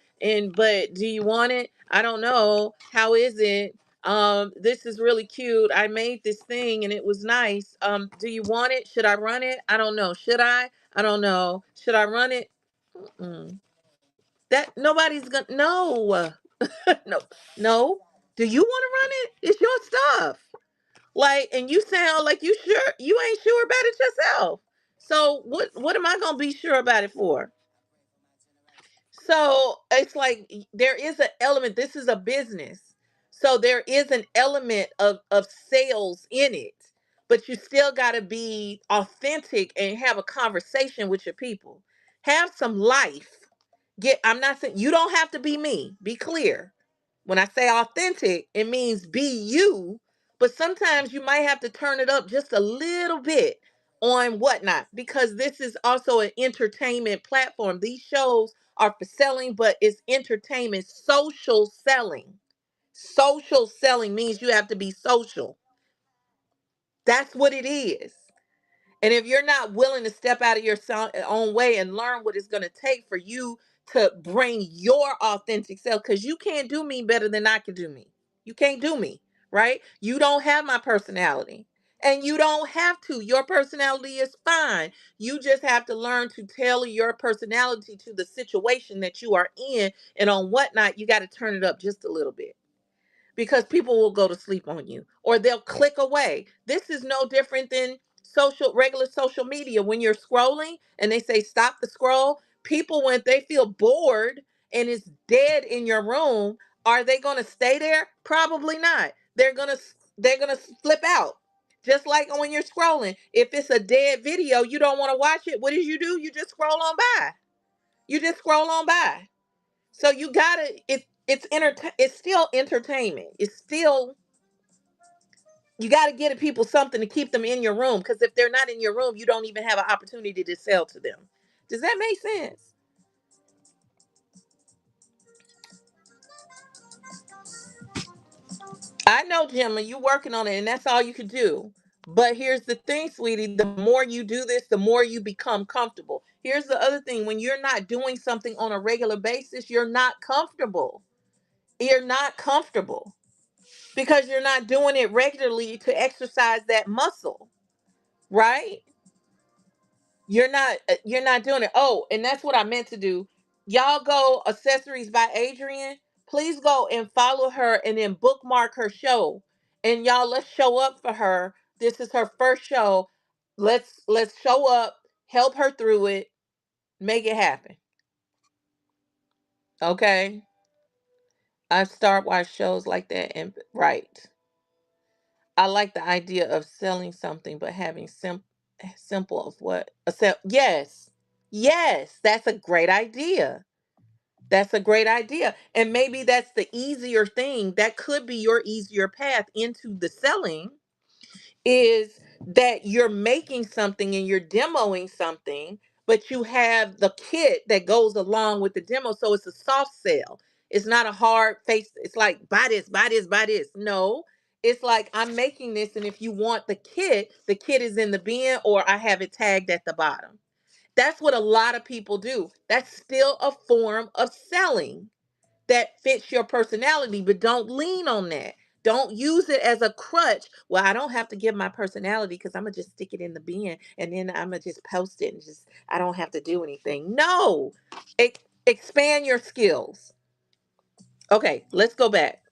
But do you want it? I don't know. How is it? This is really cute. I made this thing and it was nice. Do you want it? Should I run it? I don't know. Should I? I don't know. Should I run it? Mm-mm. That nobody's gonna no. No. No. Do you want to run it? It's your stuff. Like, and you sound like you ain't sure about it yourself. So what am I gonna be sure about it for? So it's like there is an element, this is a business. So there is an element of sales in it, but you still gotta be authentic and have a conversation with your people. Have some life. I'm not saying you don't have to be me. Be clear. When I say authentic, it means be you, but sometimes you might have to turn it up just a little bit on whatnot because this is also an entertainment platform. These shows are for selling, but it's entertainment, social selling. Social selling means you have to be social. That's what it is. And if you're not willing to step out of your own way and learn what it's going to take for you to bring your authentic self, because you can't do me better than I can do me. You can't do me, right? You don't have my personality. And you don't have to. Your personality is fine. You just have to learn to tailor your personality to the situation that you are in. And on whatnot, you got to turn it up just a little bit because people will go to sleep on you or they'll click away. This is no different than regular social media. When you're scrolling and they say stop the scroll, people, when they feel bored and it's dead in your room, are they going to stay there? Probably not. They're going to flip out. Just like when you're scrolling, if it's a dead video, you don't want to watch it. What do? You just scroll on by. You just scroll on by. So you gotta. It's still entertainment. It's still, you got to get people something to keep them in your room, because if they're not in your room, you don't even have an opportunity to sell to them. Does that make sense? I know, Gemma, you working on it, and that's all you can do. But here's the thing, sweetie: the more you do this, the more you become comfortable. Here's the other thing: when you're not doing something on a regular basis, you're not comfortable. You're not comfortable because you're not doing it regularly to exercise that muscle, right? You're not doing it. Oh, and that's what I meant to do. Y'all go Accessories by Adrian. Please go and follow her and then bookmark her show. And y'all, let's show up for her. This is her first show. Let's show up, help her through it, make it happen. Okay? I start watch shows like that, and right. I like the idea of selling something but having simple of what? Yes. Yes, that's a great idea. That's a great idea. And maybe that's the easier thing. That could be your easier path into the selling, is that you're making something and you're demoing something, but you have the kit that goes along with the demo. So it's a soft sell. It's not a hard face. It's like, buy this, buy this, buy this. No, it's like, I'm making this. And if you want the kit is in the bin, or I have it tagged at the bottom. That's what a lot of people do. That's still a form of selling that fits your personality, but don't lean on that. Don't use it as a crutch. Well, I don't have to give my personality because I'm gonna just stick it in the bin and then I'm gonna just post it and just, I don't have to do anything. No, expand your skills. Okay, let's go back.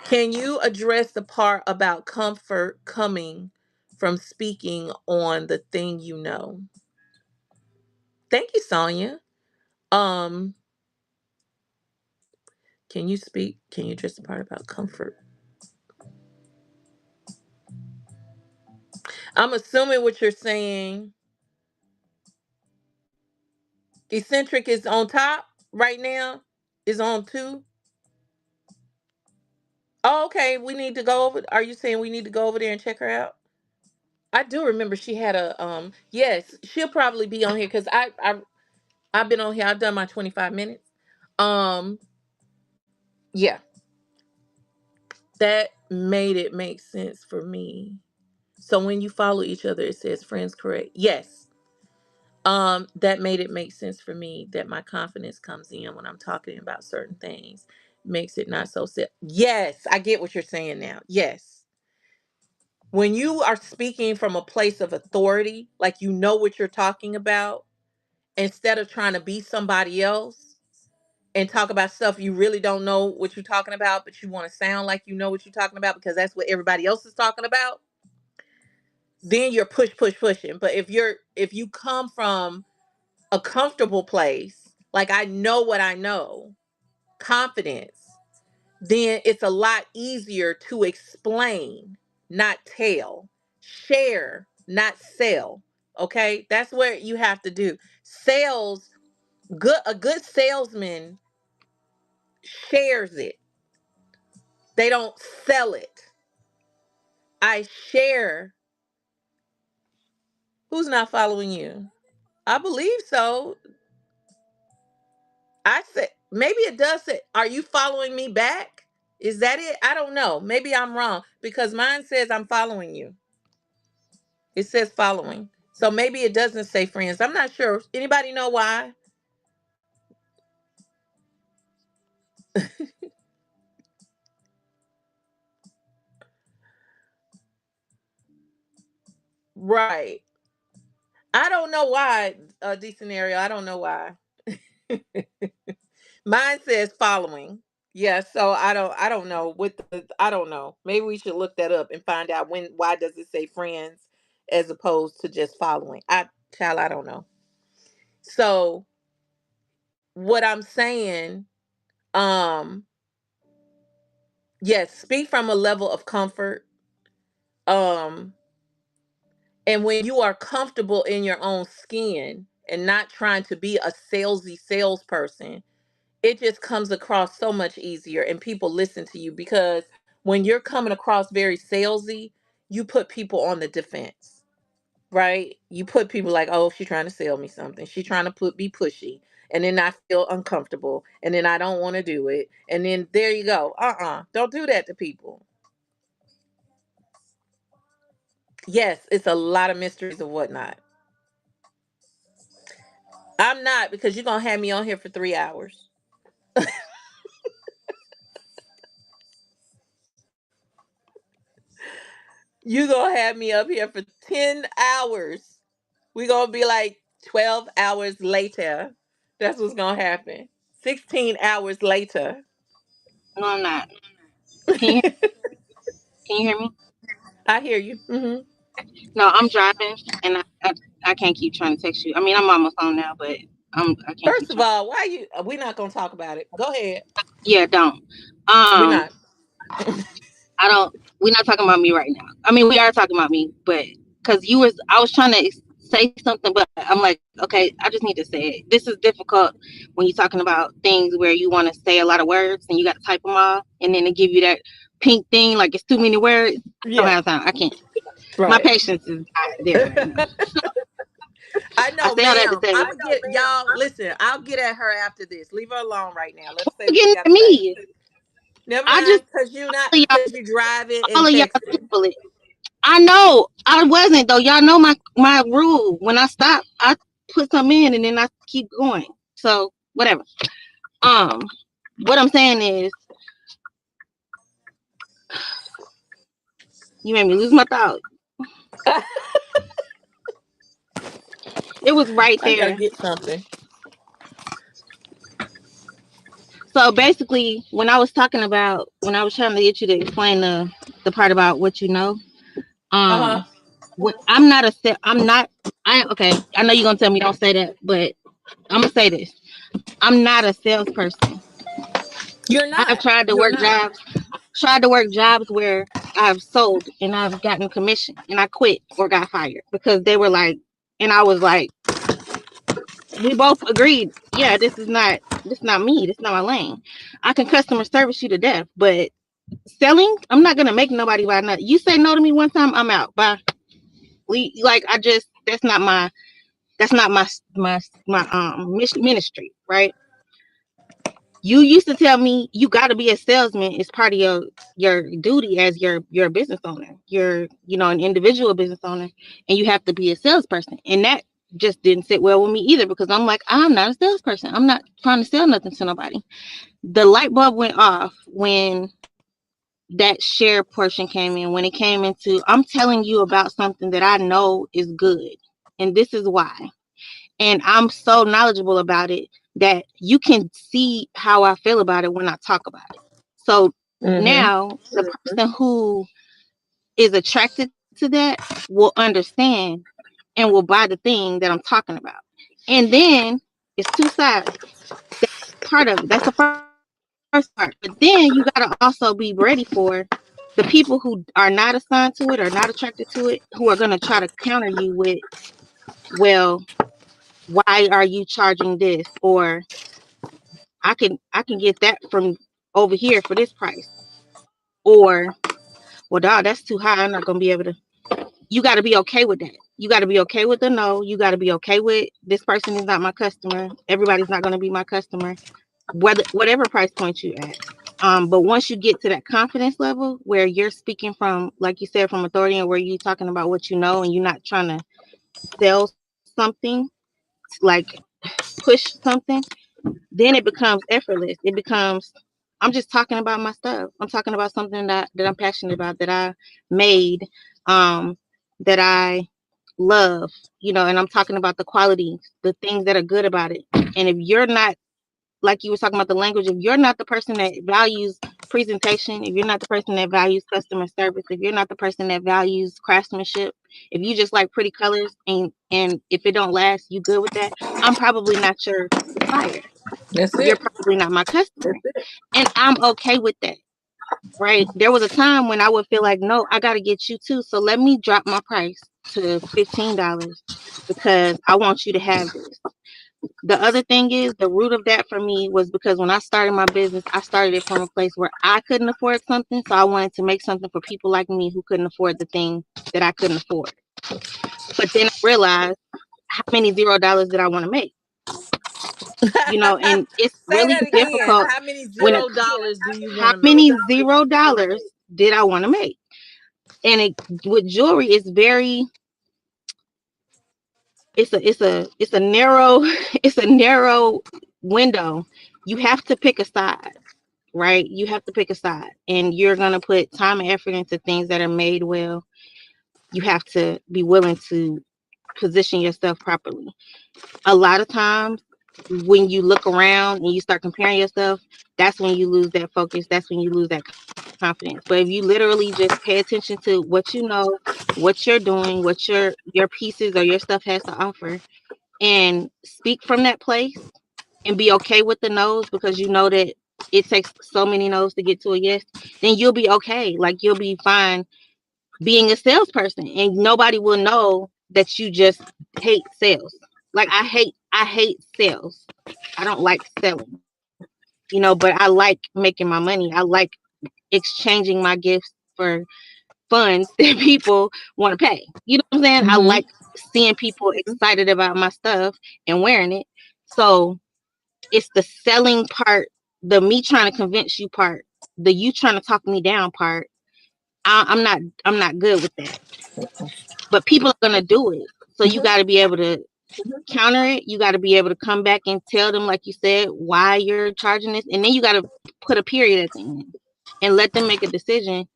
Can you address the part about comfort coming from speaking on the thing you know? Thank you, Sonia. Um, can you speak? Can you address the part about comfort? I'm assuming what you're saying. Eccentric is on top right now. Is on two. Oh, okay. We need to go over. Are you saying we need to go over there and check her out? I do remember she had a Yes, she'll probably be on here because I've been on here. I've done my 25 minutes. Um. Yeah, that made it make sense for me. So when you follow each other, it says friends, correct? Yes. That made it make sense for me that my confidence comes in when I'm talking about certain things. Makes it not so simple. Yes, I get what you're saying now. Yes. When you are speaking from a place of authority, like you know what you're talking about, instead of trying to be somebody else and talk about stuff you really don't know what you're talking about, but you want to sound like you know what you're talking about because that's what everybody else is talking about, then you're pushing. But if you come from a comfortable place, like I know what I know, confidence, then it's a lot easier to explain, not tell, share, not sell. Okay? That's what you have to do. Sales, a good salesman shares it. They don't sell it. I share. Who's not following you? I believe so. I said, maybe it does say, are you following me back? Is that it? I don't know. Maybe I'm wrong because mine says I'm following you. It says following. So maybe it doesn't say friends. I'm not sure. Anybody know why? Right. I don't know why, D scenario. I don't know why. Mine says following. Yeah, so I don't know what I don't know. Maybe we should look that up and find out why does it say friends as opposed to just following. I don't know. So what I'm saying, um, yes, speak from a level of comfort. Um, and when you are comfortable in your own skin and not trying to be a salesy salesperson, it just comes across so much easier and people listen to you, because when you're coming across very salesy, you put people on the defense, right? You put people like, oh, she's trying to sell me something. She's trying to be pushy. And then I feel uncomfortable. And then I don't want to do it. And then there you go. Don't do that to people. Yes, it's a lot of mysteries and whatnot. I'm not, because you're going to have me on here for 3 hours. You're going to have me up here for 10 hours. We're going to be like 12 hours later. That's what's going to happen. 16 hours later. No, I'm not. Can you can you hear me? I hear you. Hmm. No, I'm driving, and I can't keep trying to text you. I mean, I'm on my phone now, but I can't First keep of trying. all, why you? We're not gonna talk about it. Go ahead. Yeah, don't. We're not. I don't. We're not talking about me right now. I mean, we are talking about me, but because I was trying to say something, but I'm like, okay, I just need to say it. This is difficult when you're talking about things where you want to say a lot of words and you got to type them all, and then they give you that pink thing like it's too many words. I don't Yeah. have time. I can't. My Right. patience is not there right now. I I know, say all that to ma'am. say, I'm gonna get y'all. Listen, I'll get at her after this. Leave her alone right now. Let her say what she getting gotta at say. me. Never I just mind, cause you not, all of y'all, cause you driving all and of y'all texting. people. I know I wasn't though. Y'all know my rule. When I stop, I put some in and then I keep going. So whatever. Um, what I'm saying is, you made me lose my thought. It was right I gotta there. get something. So basically, when I was trying to get you to explain the part about what you know, Uh huh. um, what I'm not a I'm not. I okay. I know you're gonna tell me don't say that, but I'm gonna say this. I'm not a salesperson. You're I've not. tried to You're work not. jobs tried to work jobs where I've sold and I've gotten commission and I quit or got fired because they were like, and I was like, we both agreed, yeah, this not me, this not my lane. I can customer service you to death, but selling, I'm not gonna make nobody buy nothing. You say no to me one time, I'm out. Bye. Like I just that's not my ministry, right? You used to tell me you got to be a salesman. It's part of your duty as your business owner. You're an individual business owner, and you have to be a salesperson. And that just didn't sit well with me either because I'm like, I'm not a salesperson. I'm not trying to sell nothing to nobody. The light bulb went off when that share portion came in. When it came into, I'm telling you about something that I know is good, and this is why. And I'm so knowledgeable about it that you can see how I feel about it when I talk about it. So Mm-hmm. now the person who is attracted to that will understand and will buy the thing that I'm talking about. And then it's two sides. Part of it. That's the first part. But then you got to also be ready for the people who are not assigned to it or not attracted to it, who are going to try to counter you with, well, why are you charging this? Or I can get that from over here for this price. Or, well, dog, that's too high. I'm not gonna be able to. You got to be okay with that. You got to be okay with the no. You got to be okay with this person is not my customer. Everybody's not gonna be my customer. Whatever price point you at. But once you get to that confidence level where you're speaking from, like you said, from authority, and where you're talking about what you know, and you're not trying to sell something, like push something, then it becomes effortless. It becomes, I'm just talking about my stuff. I'm talking about something that I'm passionate about, that I made, um, that I love, and I'm talking about the qualities, the things that are good about it. And if you're not, like you were talking about the language, if you're not the person that values presentation, if you're not the person that values customer service, if you're not the person that values craftsmanship, if you just like pretty colors and if it don't last, you good with that, I'm probably not your supplier. That's You're it. probably not my customer. That's it. And I'm okay with that. right? There was a time when I would feel like, no, I got to get you too. So let me drop my price to $15 because I want you to have this. The other thing is the root of that for me was because when I started my business, I started it from a place where I couldn't afford something. So I wanted to make something for people like me who couldn't afford the thing that I couldn't afford. But then I realized how many $0 did I want to make? And it's Say really that again. difficult How many when it $0 do you how want to make? many $0 did I want to make? And with jewelry, it's very it's a narrow it's a narrow window. You have to pick a side, right? You have to pick a side, and you're gonna put time and effort into things that are made well. You have to be willing to position yourself properly. A lot of times when you look around and you start comparing yourself, that's when you lose that focus. That's when you lose that confidence. But if you literally just pay attention to what you know, what you're doing, what your pieces or your stuff has to offer, and speak from that place and be okay with the no's because you know that it takes so many no's to get to a yes, then you'll be okay. Like you'll be fine being a salesperson and nobody will know that you just hate sales. Like I hate sales. I don't like selling, but I like making my money. I like exchanging my gifts for funds that people want to pay. You know what I'm saying? I Mm-hmm. like seeing people excited about my stuff and wearing it. So it's the selling part, the me trying to convince you part, the you trying to talk me down part. I'm not good with that. But people are gonna do it. So you got to be able to counter it. You got to be able to come back and tell them, like you said, why you're charging this, and then you got to put a period at the end and let them make a decision.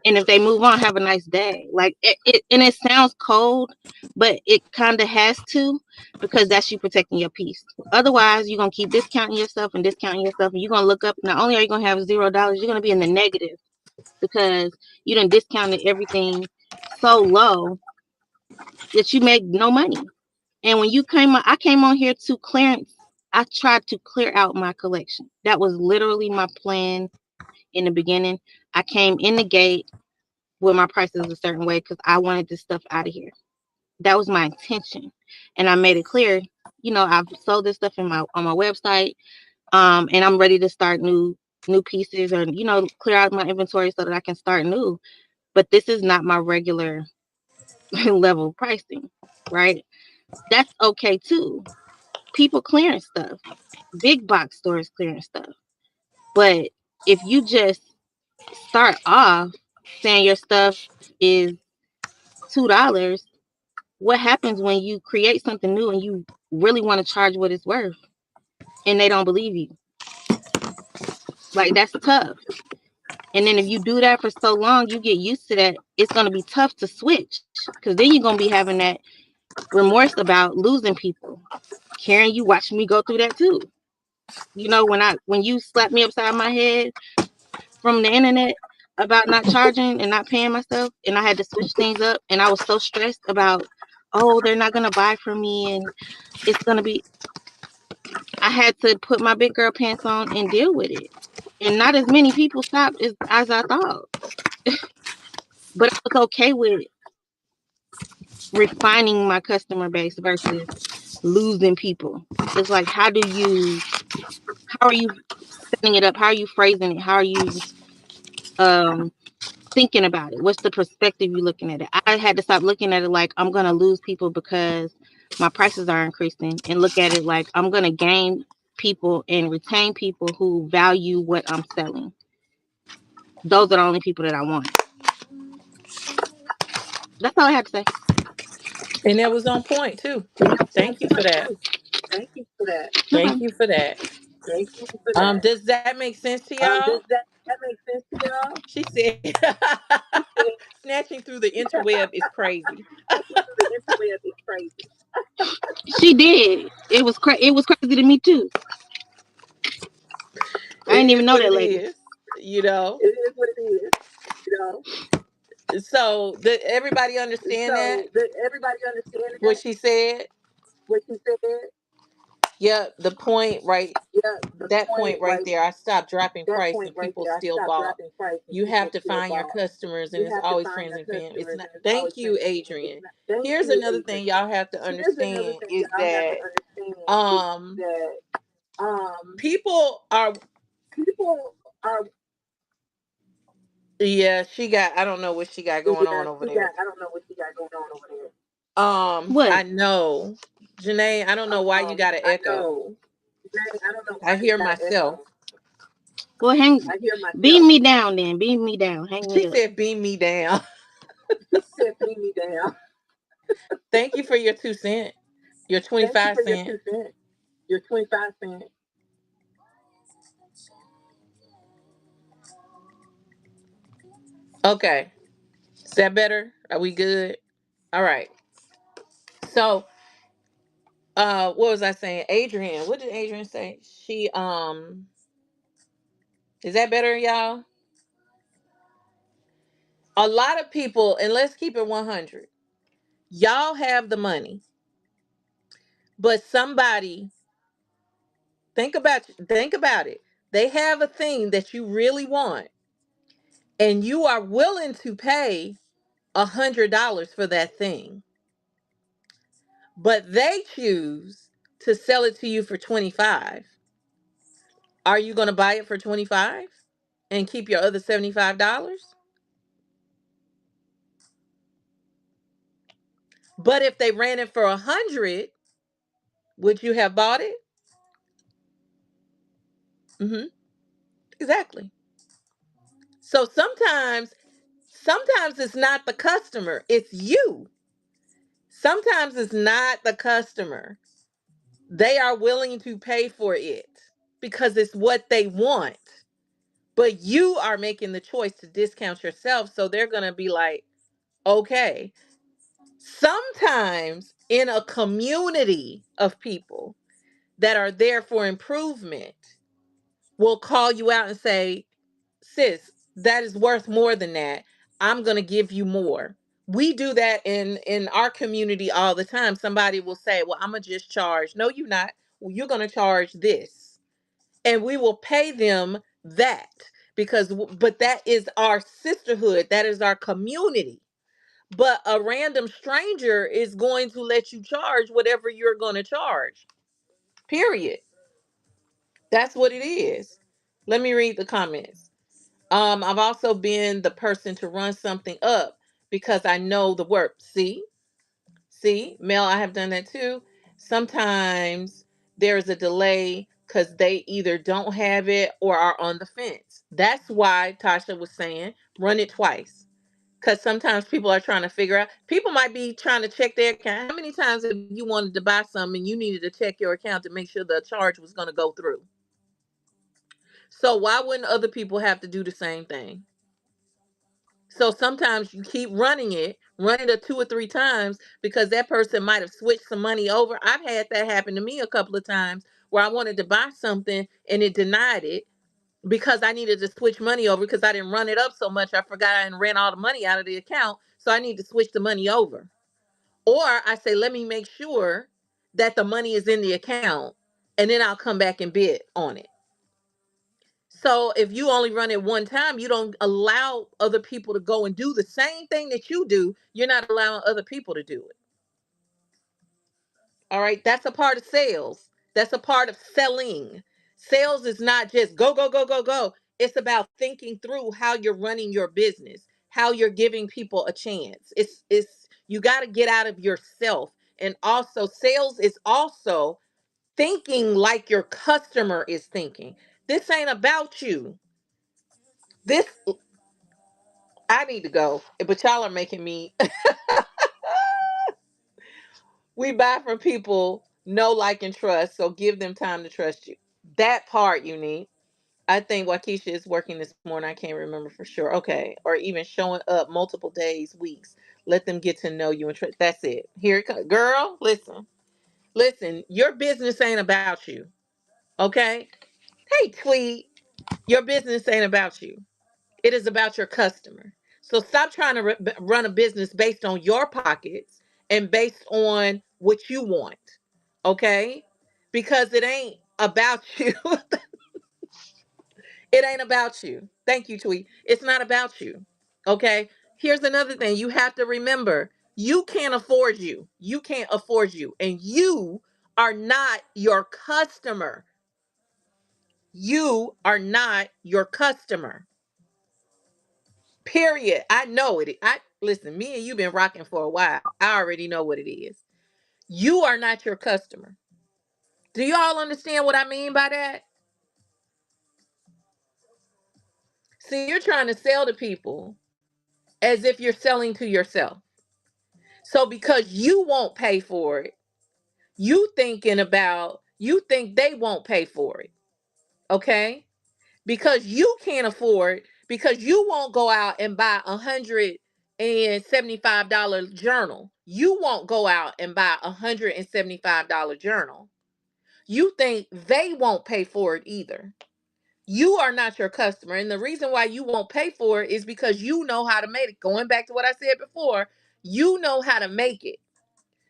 And if they move on, have a nice day. Like and it sounds cold, but it kind of has to because that's you protecting your peace. Otherwise, you're gonna keep discounting yourself, and you're gonna look up. Not only are you gonna have $0, you're gonna be in the negative because you done discounted everything so low that you make no money. And when you came on, I came on here to clearance. I tried to clear out my collection. That was literally my plan in the beginning. I came in the gate with my prices a certain way because I wanted this stuff out of here. That was my intention, and I made it clear. I've sold this stuff on my website, and I'm ready to start new pieces or clear out my inventory so that I can start new. But this is not my regular level pricing, right? That's okay too. People clearing stuff, big box stores clearing stuff. But if you just start off saying your stuff is $2, what happens when you create something new and you really want to charge what it's worth and they don't believe you? Like that's tough. And then if you do that for so long, you get used to that. It's going to be tough to switch because then you're going to be having that remorse about losing people. Karen, you watching me go through that too. When you slapped me upside my head from the internet about not charging and not paying myself, and I had to switch things up, and I was so stressed about, oh, they're not gonna buy from me, and it's gonna be. I had to put my big girl pants on and deal with it, and not as many people stopped as I thought, but I was okay with refining my customer base versus losing people. It's like, how are you setting it up? How are you phrasing it? How are you um thinking about it? What's the perspective you looking at it? I had to stop looking at it like I'm gonna lose people because my prices are increasing, and look at it like I'm gonna gain people and retain people who value what I'm selling. Those are the only people that I want. That's all I have to say. And that was on point too. Thank you for that. No Thank problem. you for that. Does that make sense to y'all? She said, snatching through the interweb is crazy. She did. It was crazy to me too. I It didn't even is know what that it lady. is, you know. So did everybody understand that? What she said? Yeah, the point right Yeah, the that point point right right there, I stopped dropping that price point and right people there, I still stopped bought. dropping price and You have people to still find your bought. customers, and You it's have to always find friends your and family. It's customers, not. and it's always Thank you, friends and family. It's Adrian. not, thank Here's you, another thing Adrian. y'all have to Here's another understand thing is y'all have to that understand is um that people are, people are, yeah, she got, I don't know what she got going yeah, on over she got, there. I don't know what she got going on over there. What? I know. Janae, I don't know why you got an I echo. know. Dang, I don't know I why you hear got an myself. echo. Go hang. I hear Beam myself. me down then. Beam me down. Hang She me up. said beam me down. She said, "Beat me down." Thank you for your 2 cent. Your Thank you 25 for your cent. 2 cents. Your 25 cents. Okay. Is that better? Are we good? All right. So, what was I saying? Adrian, what did Adrian say? She is that better, y'all? A lot of people, and let's keep it 100. Y'all have the money, but somebody, think about it. They have a thing that you really want, and you are willing to pay $100 for that thing, but they choose to sell it to you for 25. Are you going to buy it for 25 and keep your other $75? But if they ran it for 100, would you have bought it? Hmm. Exactly. So sometimes it's not the customer, it's you. Sometimes it's not the customer. They are willing to pay for it because it's what they want. But you are making the choice to discount yourself. So they're going to be like, okay. Sometimes in a community of people that are there for improvement, will call you out and say, sis, that is worth more than that. I'm going to give you more. We do that in our community all the time. Somebody will say, well, I'm going to just charge. No, you're not. Well, you're going to charge this. And we will pay them that because, but that is our sisterhood. That is our community. But a random stranger is going to let you charge whatever you're going to charge. Period. That's what it is. Let me read the comments. I've also been the person to run something up because I know the work. See, Mel, I have done that too. Sometimes there's a delay because they either don't have it or are on the fence. That's why Tasha was saying run it twice. Because sometimes people are trying to figure out, people might be trying to check their account. How many times have you wanted to buy something and you needed to check your account to make sure the charge was going to go through? So why wouldn't other people have to do the same thing? So sometimes you keep run it a 2 or 3 times because that person might have switched some money over. I've had that happen to me a couple of times where I wanted to buy something and it denied it because I needed to switch money over because I didn't run it up so much. I forgot I ran all the money out of the account. So I need to switch the money over. Or I say, let me make sure that the money is in the account and then I'll come back and bid on it. So if you only run it one time, you don't allow other people to go and do the same thing that you do. You're not allowing other people to do it. All right. That's a part of sales. That's a part of selling. Sales is not just go, go, go, go, go. It's about thinking through how you're running your business, how you're giving people a chance. It's you got to get out of yourself. And also sales is also thinking like your customer is thinking. This ain't about you. This I need to go, but y'all are making me. We buy from people know, like, and trust, so give them time to trust you. That part you need. I think Waukesha is working this morning. I can't remember for sure. Okay, or even showing up multiple days, weeks. Let them get to know you and trust. That's it. Here it comes, girl. Listen, listen. Your business ain't about you. Okay. Hey, Tweet. Your business ain't about you. It is about your customer. So stop trying to run a business based on your pockets and based on what you want. Okay? because it ain't about you. It ain't about you. Thank you, Tweet. It's not about you. Okay. Here's another thing you have to remember: you can't afford you. You can't afford you, and you are not your customer. You are not your customer. Period. I know it. I listen. Me and you been rocking for a while. I already know what it is. You are not your customer. Do y'all understand what I mean by that? See, you're trying to sell to people as if you're selling to yourself. So because you won't pay for it, you think they won't pay for it. Okay? Because you can't afford, because you won't go out and buy $175 journal. You won't go out and buy $175 journal. You think they won't pay for it either. You are not your customer. And the reason why you won't pay for it is because you know how to make it. Going back to what I said before, you know how to make it.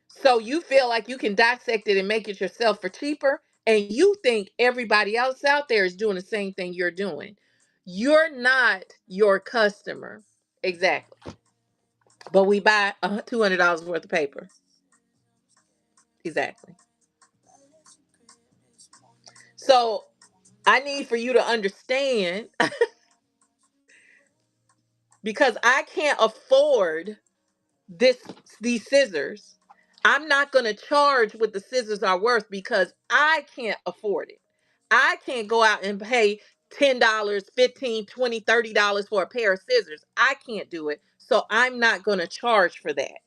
So you feel like you can dissect it and make it yourself for cheaper. And you think everybody else out there is doing the same thing you're doing. You're not your customer. Exactly. But we buy $200 worth of paper. Exactly. So I need for you to understand, because I can't afford this these scissors. I'm not going to charge what the scissors are worth because I can't afford it. I can't go out and pay $10, 15, 20, $30 for a pair of scissors. I can't do it. So I'm not going to charge for that.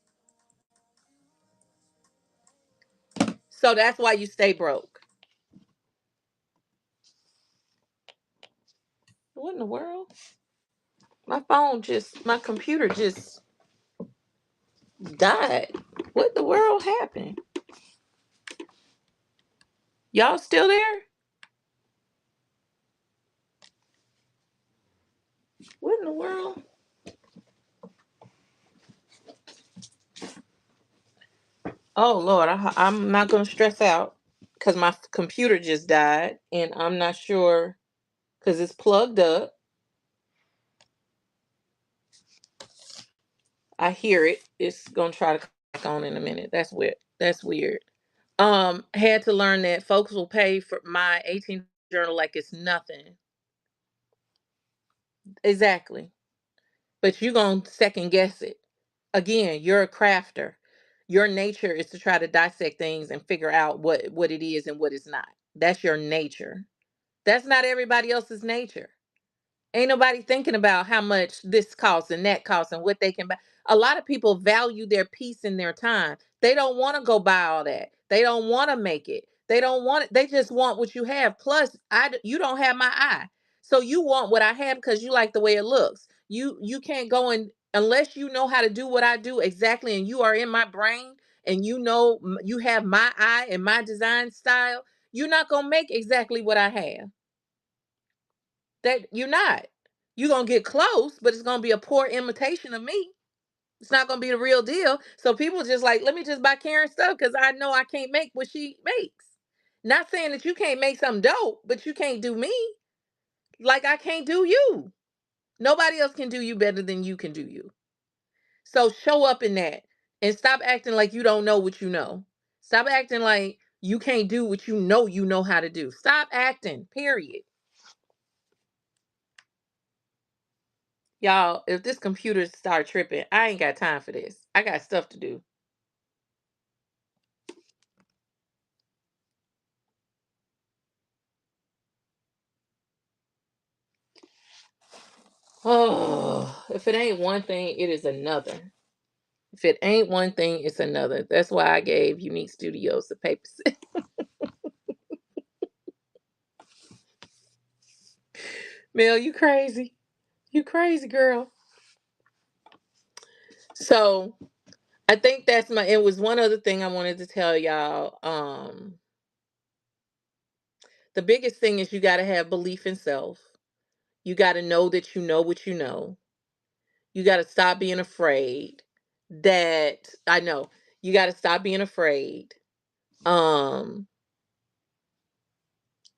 So that's why you stay broke. What in the world? My computer just died. What the world happened? Y'all still there? What in the world? Oh Lord, I'm not gonna stress out because my computer just died, and I'm not sure because it's plugged up. I hear it. It's gonna try to come back on in a minute. That's weird. That's weird. Had to learn that folks will pay for my 18 journal like it's nothing. Exactly. But you gonna second guess it. Again, you're a crafter. Your nature is to try to dissect things and figure out what it is and what it's not. That's your nature. That's not everybody else's nature. Ain't nobody thinking about how much this costs and that costs and what they can buy. A lot of people value their peace and their time. They don't want to go buy all that. They don't want to make it. They don't want it. They just want what you have. Plus, you don't have my eye. So you want what I have because you like the way it looks. You can't go and unless you know how to do what I do exactly and you are in my brain and you know you have my eye and my design style, you're not going to make exactly what I have. That you're not. You're gonna get close, but it's gonna be a poor imitation of me. It's not gonna be the real deal. So people just like, let me just buy Karen stuff because I know I can't make what she makes. Not saying that you can't make something dope, but you can't do me like I can't do you. Nobody else can do you better than you can do you. So show up in that and stop acting like you don't know what you know. Stop acting like you can't do what you know how to do. Stop acting, period. Y'all, if this computer start tripping, I ain't got time for this. I got stuff to do. Oh, if it ain't one thing, it is another. If it ain't one thing, it's another. That's why I gave Unique Studios the paper. Mel, you crazy. You crazy, girl. So I think that's it was one other thing I wanted to tell y'all. The biggest thing is you gotta have belief in self. You gotta know that you know what you know. You gotta stop being afraid that I know. You gotta stop being afraid. Um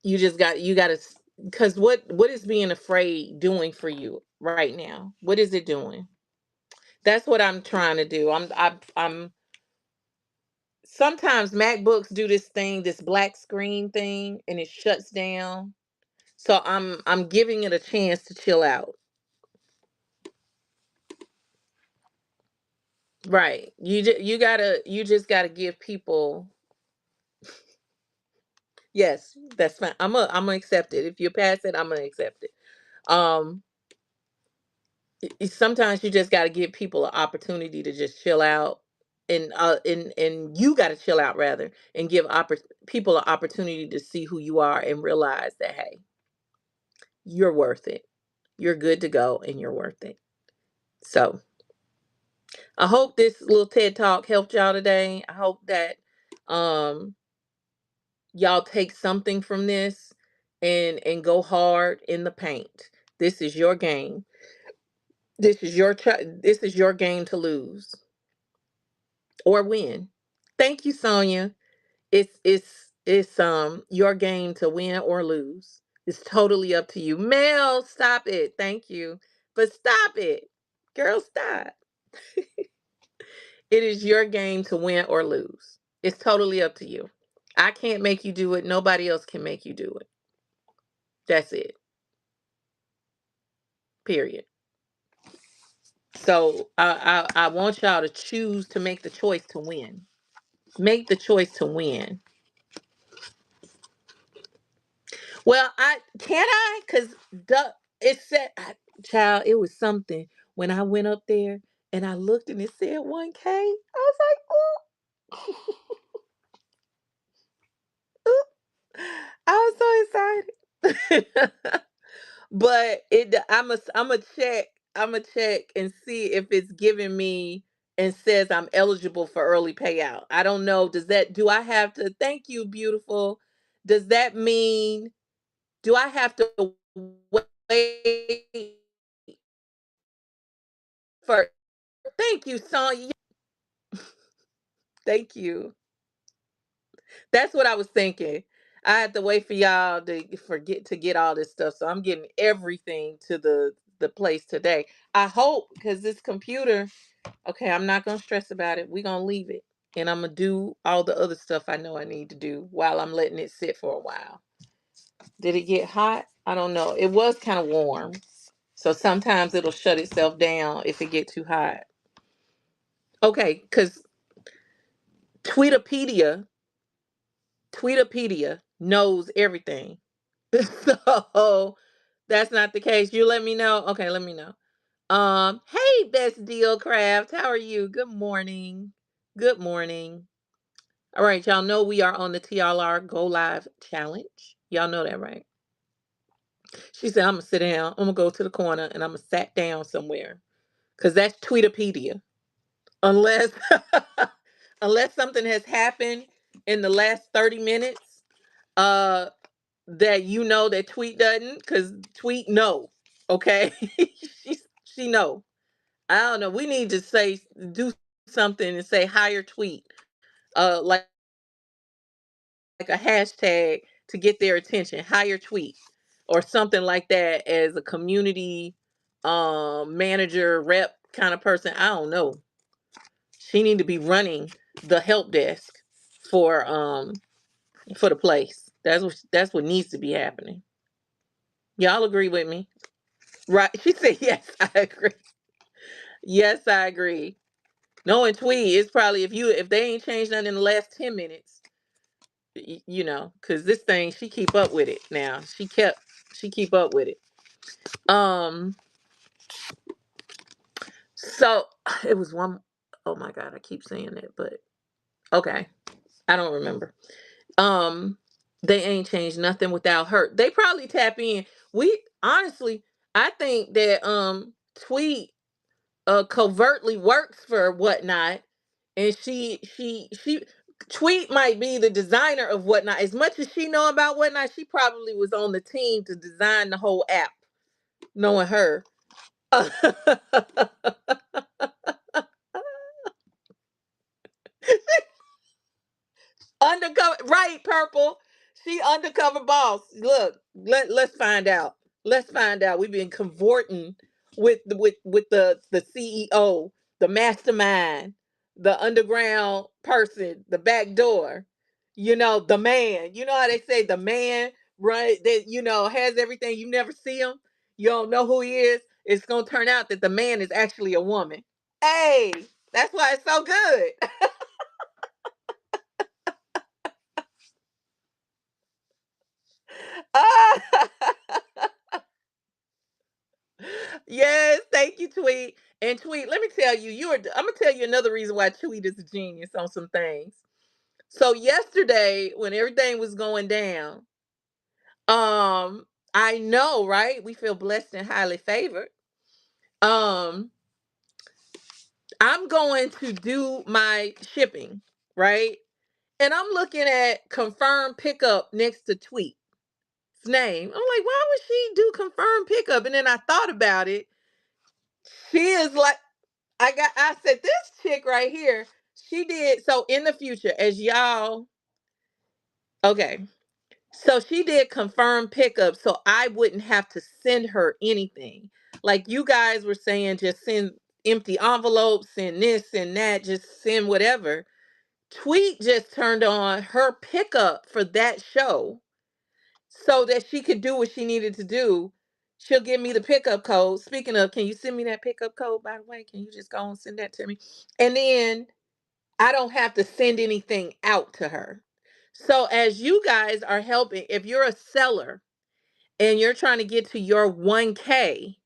You got to, because what is being afraid doing for you right now? What is it doing? That's what I'm trying to do. I'm sometimes MacBooks do this thing, this black screen thing, and it shuts down. So I'm giving it a chance to chill out. Right. You just gotta give people. Yes, that's fine. I'm gonna accept it. If you pass it, I'm gonna accept it. Um Sometimes you just gotta give people an opportunity to just chill out, and you gotta chill out rather, and give people an opportunity to see who you are and realize that, hey, you're worth it. You're good to go and you're worth it. So I hope this little TED talk helped y'all today. I hope that um y'all take something from this and go hard in the paint. This is your game. This is your game to lose or win. Thank you, Sonia. It's your game to win or lose. It's totally up to you. Mel, stop it. Thank you. But stop it. Girl, stop. It is your game to win or lose. It's totally up to you. I can't make you do it. Nobody else can make you do it. That's it. Period. So I want y'all to choose to make the choice to win. Make the choice to win. Well, cause it said, child, it was something when I went up there and I looked and it said 1K. I was like, ooh, ooh. I was so excited. But I'm a check and see if it's giving me and says I'm eligible for early payout. I don't know. Do I have to, thank you, beautiful. Does that mean, do I have to wait for, thank you, Sonya. Thank you. That's what I was thinking. I had to wait for y'all to forget to get all this stuff. So I'm getting everything to the place today. I hope, because this computer, okay, I'm not gonna stress about it. We're gonna leave it. And I'm gonna do all the other stuff I know I need to do while I'm letting it sit for a while. Did it get hot? I don't know. It was kind of warm. So sometimes it'll shut itself down if it get too hot. Okay, because Tweetopedia, Tweetopedia knows everything. So that's not the case. You let me know. Okay, let me know. Hey, Best Deal Craft, how are you? Good morning. Good morning. All right, y'all know we are on the TLR Go Live challenge. Y'all know that, right? She said, I'm gonna sit down. I'm gonna go to the corner and I'm gonna sat down somewhere. Cause that's Tweetopedia. Unless unless something has happened in the last 30 minutes, uh, that you know that Tweet doesn't, because Tweet no. Okay. she she know. I don't know. We need to do something and say hire Tweet. Like a hashtag to get their attention. Hire Tweet. Or something like that as a community manager, rep kind of person. I don't know. She need to be running the help desk for um for the place. That's what needs to be happening. Y'all agree with me? Right. She said yes, I agree. Yes, I agree. Knowing Tweet is probably, if they ain't changed nothing in the last 10 minutes, because this thing, she keep up with it now. She keep up with it. Um, so it was one, oh my God, I keep saying that, but okay. I don't remember. Um, they ain't changed nothing without her. They probably tap in. We honestly, I think that Tweet covertly works for Whatnot, and she Tweet might be the designer of Whatnot. As much as she know about Whatnot, she probably was on the team to design the whole app, knowing her. Undercover, right, Purple. She undercover boss. Look, let's find out. Let's find out. We've been cavorting with the CEO, the mastermind, the underground person, the back door. The man. You know how they say the man that has everything. You never see him. You don't know who he is. It's gonna turn out that the man is actually a woman. Hey, that's why it's so good. Yes, thank you, Tweet. And Tweet, let me tell you, I'm gonna tell you another reason why Tweet is a genius on some things. So yesterday, when everything was going down, I know, right? We feel blessed and highly favored. Um, I'm going to do my shipping, right? And I'm looking at confirm pickup next to Tweet's name. I'm like, why would she do confirm pickup? And then I thought about it. She is like, I said this chick right here, she did so in the future as y'all. Okay. So she did confirm pickup so I wouldn't have to send her anything. Like you guys were saying, just send empty envelopes, send this and that, just send whatever. Tweet just turned on her pickup for that show so that she could do what she needed to do. She'll give me the pickup code. Speaking of, can you send me that pickup code, by the way? Can you just go and send that to me? And then I don't have to send anything out to her. So as you guys are helping, if you're a seller and you're trying to get to your 1K,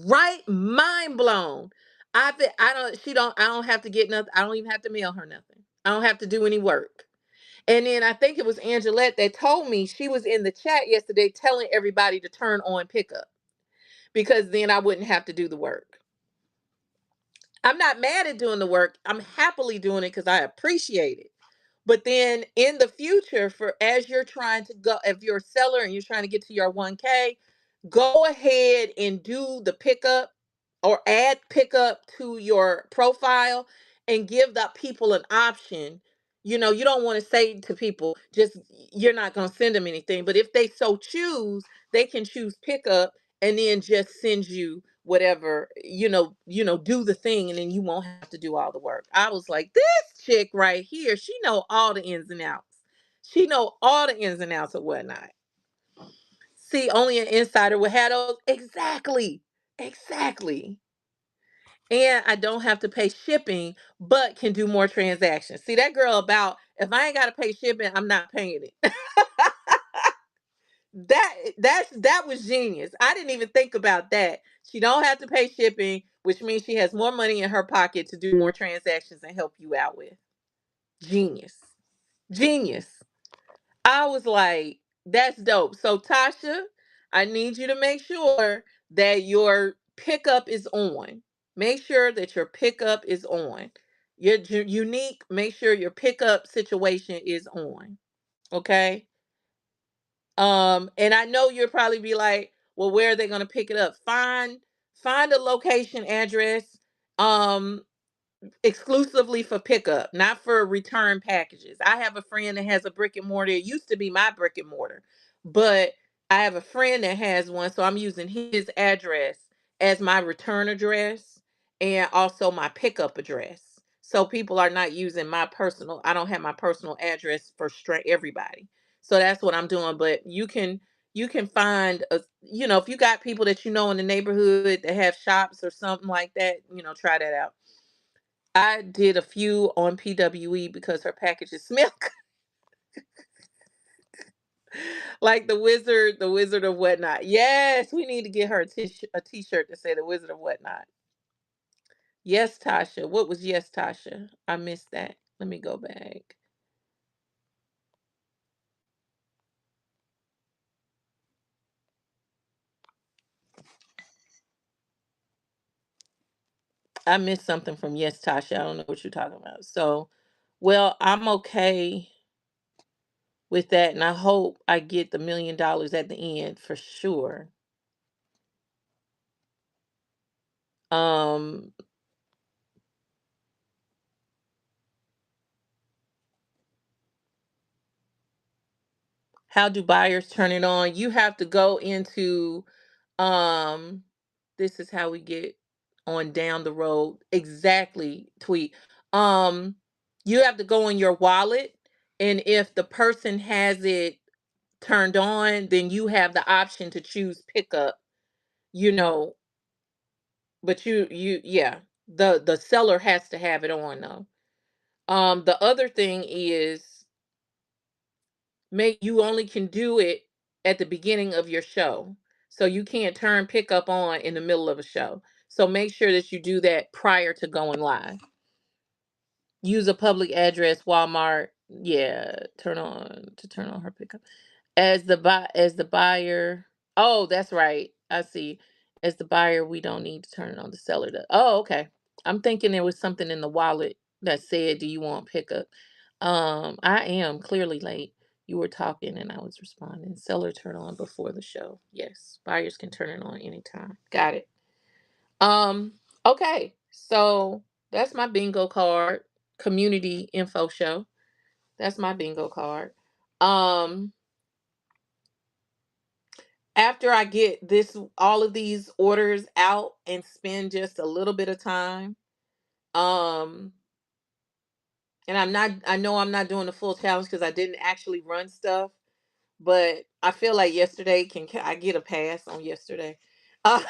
right? Mind blown. I don't have to get nothing. I don't even have to mail her nothing. I don't have to do any work. And then I think it was Angelette that told me she was in the chat yesterday telling everybody to turn on pickup because then I wouldn't have to do the work. I'm not mad at doing the work. I'm happily doing it because I appreciate it. But then in the future, for as you're trying to go, if you're a seller and you're trying to get to your 1K, go ahead and do the pickup or add pickup to your profile and give the people an option. You don't want to say to people, just you're not going to send them anything. But if they so choose, they can choose pickup and then just send you whatever, do the thing and then you won't have to do all the work. I was like, this chick right here, she know all the ins and outs. She know all the ins and outs of whatnot. See, only an insider would have those. Exactly. Exactly. And I don't have to pay shipping, but can do more transactions. See, that girl about if I ain't got to pay shipping, I'm not paying it. That was genius. I didn't even think about that. She don't have to pay shipping, which means she has more money in her pocket to do more transactions and help you out with. Genius. Genius. I was like, that's dope. So Tasha, I need you to make sure that your pickup is on. Make sure that your pickup is on. Your unique, make sure your pickup situation is on. Okay? And I know you'll probably be like, well, where are they gonna pick it up? Find a location address. Um, Exclusively for pickup, not for return packages. I have a friend that has a brick and mortar. It used to be my brick and mortar, but I have a friend that has one, so I'm using his address as my return address and also my pickup address. So people are not using my personal. I don't have my personal address for straight everybody. So that's what I'm doing. But you can find if you got people that you know in the neighborhood that have shops or something like that, try that out. I did a few on PWE because her packages smell like the Wizard of Whatnot. Yes, we need to get her a t-shirt to say the Wizard of Whatnot. Yes, Tasha. What was yes, Tasha? I missed that. Let me go back. I missed something from yes, Tasha. I don't know what you're talking about. So, well, I'm okay with that, and I hope I get the $1 million at the end for sure. Um, How do buyers turn it on? You have to go into um this is how we get on down the road. Exactly, tweet. Um you have to go in your wallet, and if the person has it turned on, then you have the option to choose pickup, you know, but yeah, the seller has to have it on though. The other thing is, make you only can do it at the beginning of your show. So you can't turn pickup on in the middle of a show. So make sure that you do that prior to going live. Use a public address, Walmart. Yeah, turn on her pickup. As the buyer. Oh, that's right. I see. As the buyer, we don't need to turn it on. The seller does. Oh, okay. I'm thinking there was something in the wallet that said, "Do you want pickup?" I am clearly late. You were talking and I was responding. Seller turn on before the show. Yes, buyers can turn it on anytime. Got it. Um. Okay. So that's my bingo card. Community info show. That's my bingo card. Um After I get this all of these orders out and spend just a little bit of time, um and I know I'm not doing the full challenge because I didn't actually run stuff, but I feel like yesterday, can I get a pass on yesterday, or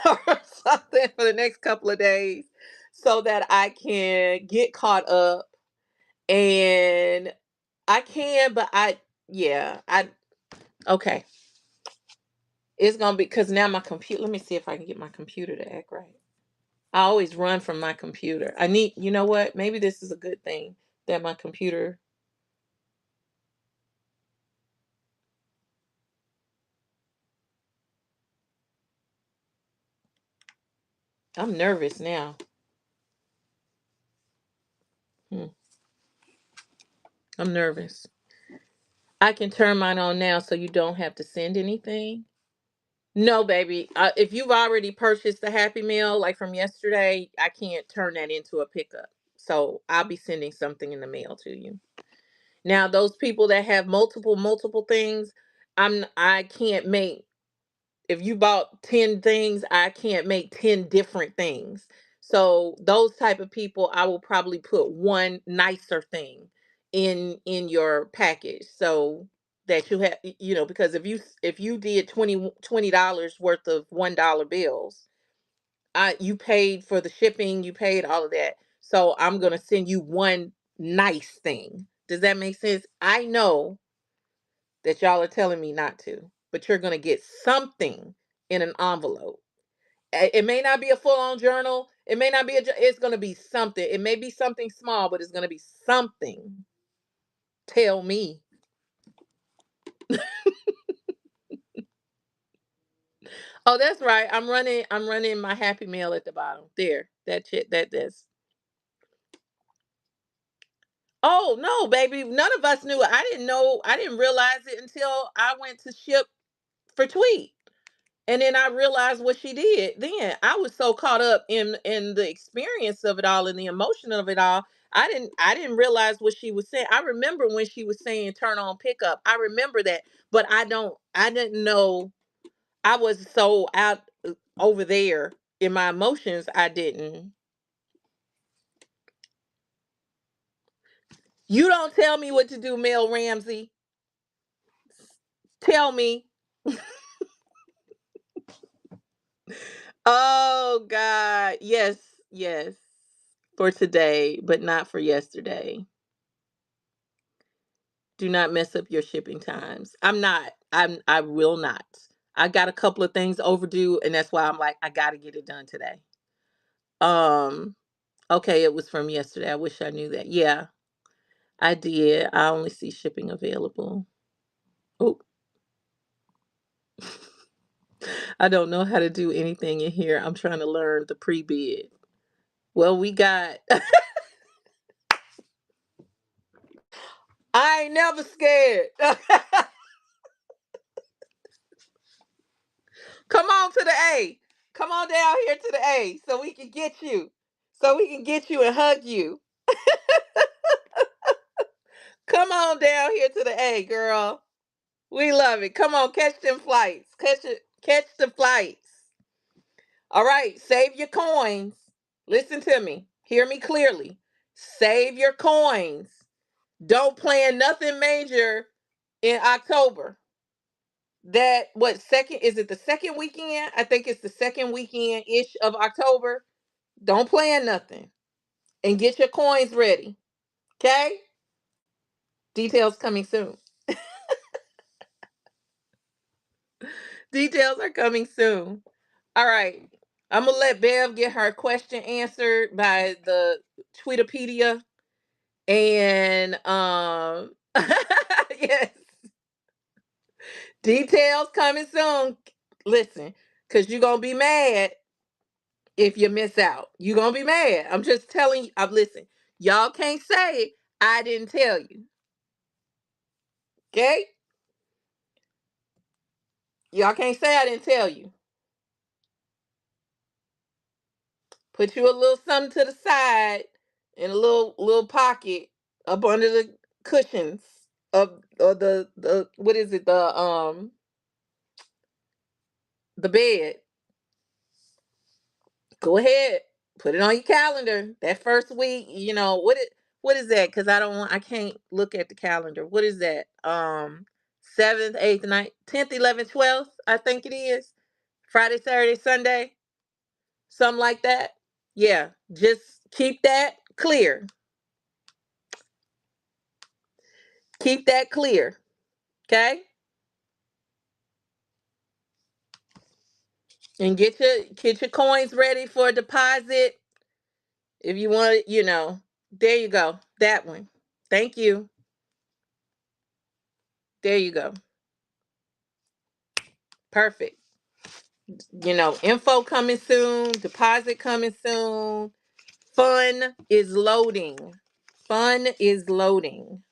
something for the next couple of days, so that I can get caught up. And I can, but yeah, okay, it's gonna be because now my computer. Let me see if I can get my computer to act right. I always run from my computer. You know what? Maybe this is a good thing that my computer. I'm nervous now. Hmm, I'm nervous. I can turn mine on now so you don't have to send anything. No, baby. If you've already purchased the Happy Meal, like from yesterday, I can't turn that into a pickup. So I'll be sending something in the mail to you. Now, those people that have multiple things, I can't make. If you bought 10 things, I can't make 10 different things. So those type of people, I will probably put one nicer thing in your package, so that you have, because if you did $20 worth of $1 bills, you paid for the shipping, you paid all of that. So I'm going to send you one nice thing. Does that make sense? I know that y'all are telling me not to, but you're going to get something in an envelope. It may not be a full-on journal. It may not be it's going to be something. It may be something small, but it's going to be something. Tell me. Oh, that's right. I'm running my Happy Meal at the bottom. There. That shit that's. Oh, no, baby. None of us knew it. I didn't know. I didn't realize it until I went to ship for Tweet. And then I realized what she did. Then I was so caught up in the experience of it all and the emotion of it all. I didn't realize what she was saying. I remember when she was saying turn on pickup. I remember that, but I didn't know. I was so out over there in my emotions. I didn't. You don't tell me what to do, Mel Ramsey. Tell me. Oh God. Yes, yes. For today, but not for yesterday. Do not mess up your shipping times. I will not. I got a couple of things overdue, and that's why I'm like, I gotta get it done today. Um, okay, it was from yesterday. I wish I knew that. Yeah, I did. I only see shipping available. Oh, I don't know how to do anything in here. I'm trying to learn the pre-bid. Well, we got I ain't never scared. Come on to the A. Come on down here to the A so we can get you. So we can get you and hug you. Come on down here to the A, girl. We love it. Come on, catch them flights. Catch the flights. All right, save your coins. Listen to me. Hear me clearly. Save your coins. Don't plan nothing major in October. That what second is it the second weekend? I think it's the second weekend ish of October. Don't plan nothing and get your coins ready. Okay? Details coming soon. Details are coming soon. All right. I'm gonna let Bev get her question answered by the Twitterpedia. And yes, details coming soon. Listen, because you're gonna be mad if you miss out. You're gonna be mad. I'm just telling you, I'm listen, y'all can't say I didn't tell you. Okay? Y'all can't say I didn't tell you. Put you a little something to the side in a little pocket up under the cushions of the what is it, the bed. Go ahead, put it on your calendar. That first week, what is that? Because I can't look at the calendar. What is that? 7th, 8th, 9th, 10th, 11th, 12th, I think it is. Friday, Saturday, Sunday, something like that. Yeah, just keep that clear. Keep that clear. Okay? And get your coins ready for a deposit. If you want it, there you go. That one. Thank you. There you go. Perfect. Info coming soon, deposit coming soon. Fun is loading. Fun is loading.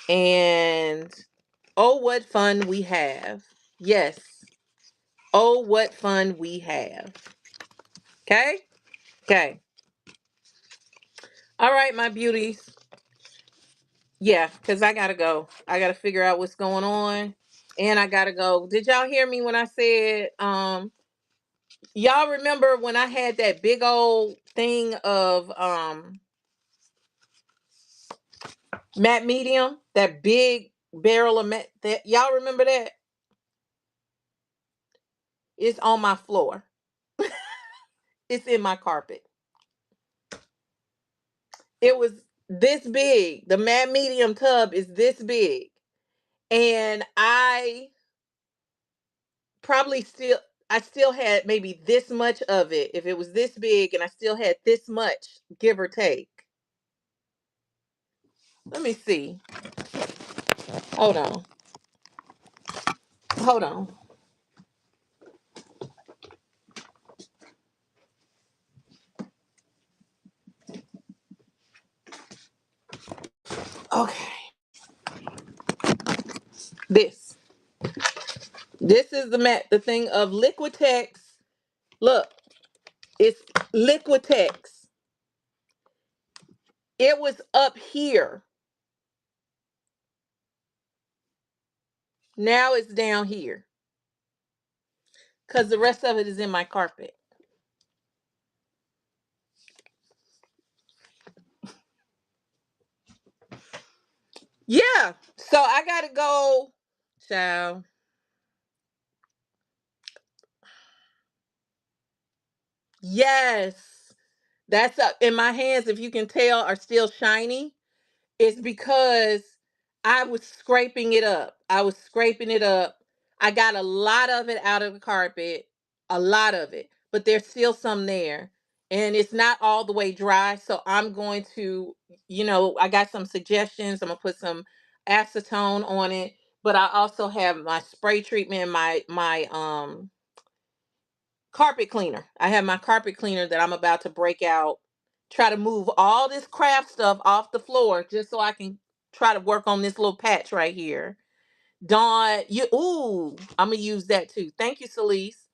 And oh, what fun we have. Yes. Oh, what fun we have. Okay? Okay. All right, my beauties. Yeah, because I gotta go. I gotta figure out what's going on. And I gotta go. Did y'all hear me when I said, y'all remember when I had that big old thing of matte medium, that big barrel of matte, that y'all remember that? It's on my floor. It's in my carpet. It was this big. The matte medium tub is this big. And probably still I still had maybe this much of it. If it was this big and I still had this much, give or take. Let me see. Hold on. Hold on. Okay. This. This is the thing of Liquitex. Look, it's Liquitex. It was up here. Now it's down here. Because the rest of it is in my carpet. Yeah. So I gotta go. Child. Yes. That's up in my hands, if you can tell, are still shiny. It's because I was scraping it up. I was scraping it up. I got a lot of it out of the carpet, a lot of it, but there's still some there. And it's not all the way dry. So I'm going to, I got some suggestions. I'm going to put some acetone on it, but I also have my spray treatment, my carpet cleaner. I have my carpet cleaner that I'm about to break out, try to move all this craft stuff off the floor just so I can try to work on this little patch right here. Dawn, I'm gonna use that too. Thank you, Celeste.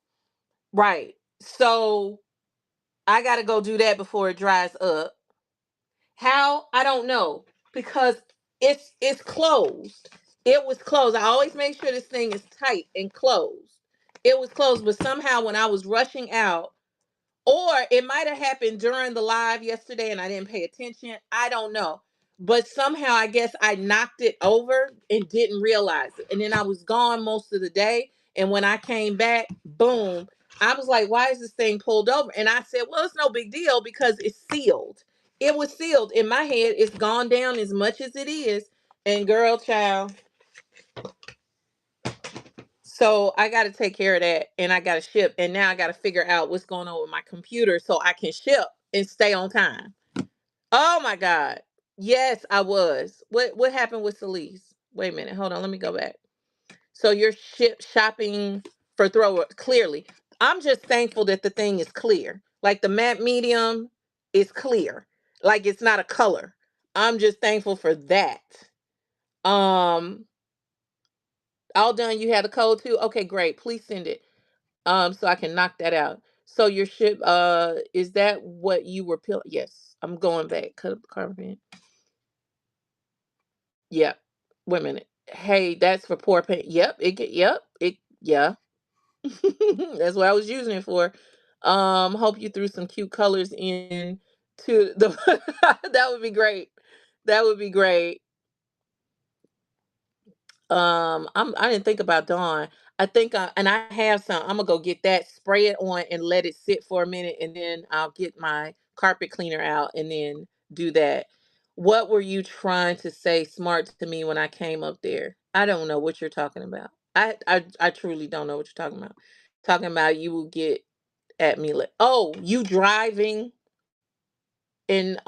Right. So I gotta go do that before it dries up. How? I don't know. Because it's closed. It was closed. I always make sure this thing is tight and closed. It was closed, but somehow when I was rushing out, or it might have happened during the live yesterday and I didn't pay attention. I don't know. But somehow I guess I knocked it over and didn't realize it. And then I was gone most of the day. And when I came back, boom, I was like, why is this thing pulled over? And I said, well, it's no big deal because it's sealed. It was sealed. In my head, it's gone down as much as it is. And girl, child, so I got to take care of that and I got to ship. And now I got to figure out what's going on with my computer so I can ship and stay on time. Oh my God. Yes, I was. What happened with Celise? Wait a minute. Hold on. Let me go back. So you're shopping for thrower clearly. I'm just thankful that the thing is clear. Like the matte medium is clear. Like it's not a color. I'm just thankful for that. Um, all done. You had the code too? Okay, great. Please send it. So I can knock that out. So your ship, is that what you were yes, I'm going back. Cut up the carpet. Yep. Wait a minute. Hey, that's for poor paint. Yep, yeah. That's what I was using it for. Hope you threw some cute colors in to the that would be great. That would be great. I didn't think about Dawn. I think and I have some. I'm gonna go get that, spray it on, and let it sit for a minute, and then I'll get my carpet cleaner out and then do that. What were you trying to say smart to me when I came up there? I don't know what you're talking about. I truly don't know what you're talking about. Talking about you will get at me like, oh, you driving and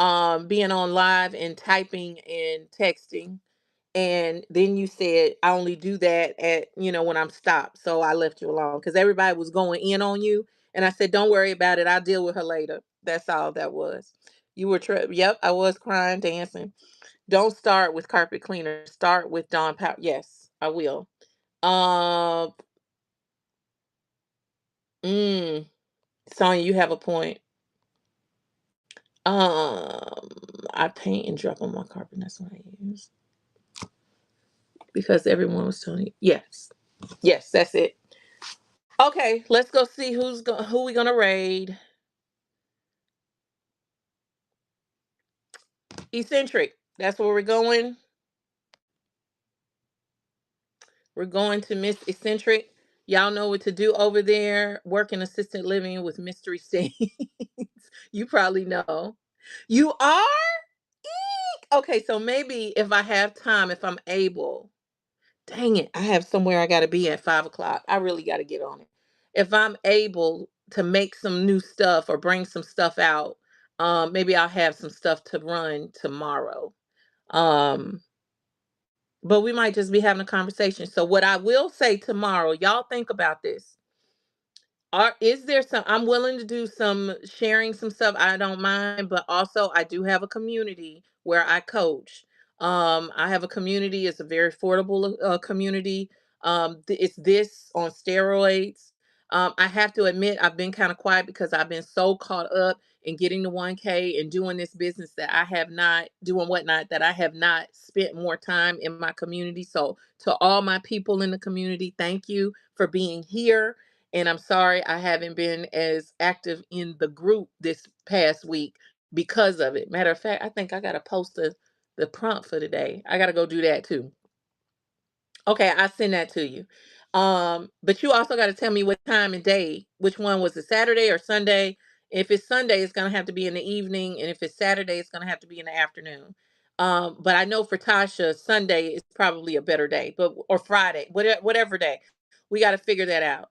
being on live and typing and texting, and then you said I only do that at when I'm stopped, so I left you alone because everybody was going in on you, and I said don't worry about it, I'll deal with her later. That's all that was. You were yep, I was crying, dancing. Don't start with carpet cleaner, start with Dawn Power. Yes, I will. um mm, Sonya, you have a point. I paint and drop on my carpet, that's what I use because everyone was telling you. Yes, yes, that's it. Okay, let's go see who we gonna raid. Eccentric. That's where we're going. We're going to Miss Eccentric. Y'all know what to do over there. Working assisted living with mystery stains. You probably know. You are? Eek! Okay, so maybe if I have time, if I'm able. Dang it, I have somewhere I gotta be at 5 o'clock. I really gotta get on it. If I'm able to make some new stuff or bring some stuff out, maybe I'll have some stuff to run tomorrow. Um, but we might just be having a conversation. So what I will say tomorrow, y'all think about this. Is there some I'm willing to do some sharing some stuff, I don't mind, but also I do have a community where I coach. I have a community, it's a very affordable community. It's this on steroids. I have to admit I've been kind of quiet because I've been so caught up in getting the 1K and doing this business that I have not doing whatnot, that I have not spent more time in my community. So to all my people in the community, thank you for being here, and I'm sorry I haven't been as active in the group this past week because of it. Matter of fact, I think I got to post the prompt for today. I got to go do that too. Okay, I send that to you. But you also got to tell me what time and day. Which one was it, Saturday or Sunday? If it's Sunday, it's gonna have to be in the evening, and if it's Saturday, it's gonna have to be in the afternoon. But I know for Tasha, Sunday is probably a better day, but or Friday, whatever day, we got to figure that out.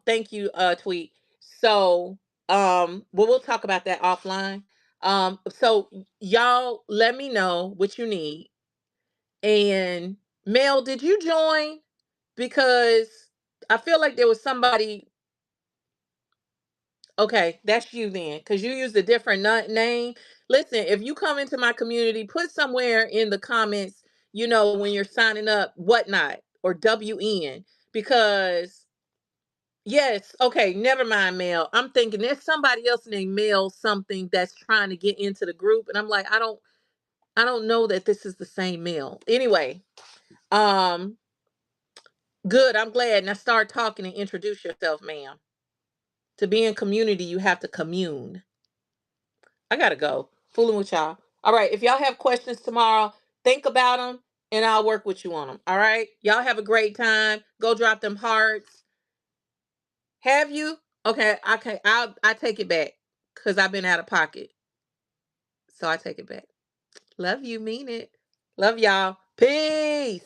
Thank you, Tweet. So, well, we'll talk about that offline. So y'all, let me know what you need. And Mel, did you join? Because I feel like there was somebody. Okay, that's you then, because you used a different name. Listen, if you come into my community, put somewhere in the comments, when you're signing up, whatnot, or WN, because yes, okay, never mind, Mel. I'm thinking there's somebody else named Mel something that's trying to get into the group, and I'm like, I don't know that this is the same Mel. Anyway, Um, Good. I'm glad. Now start talking and introduce yourself, ma'am. To be in community, you have to commune. I gotta go. Fooling with y'all. All right. If y'all have questions tomorrow, think about them and I'll work with you on them. All right. Y'all have a great time. Go drop them hearts. Have you? Okay. Okay. I take it back because I've been out of pocket. So I take it back. Love you. Mean it. Love y'all. Peace.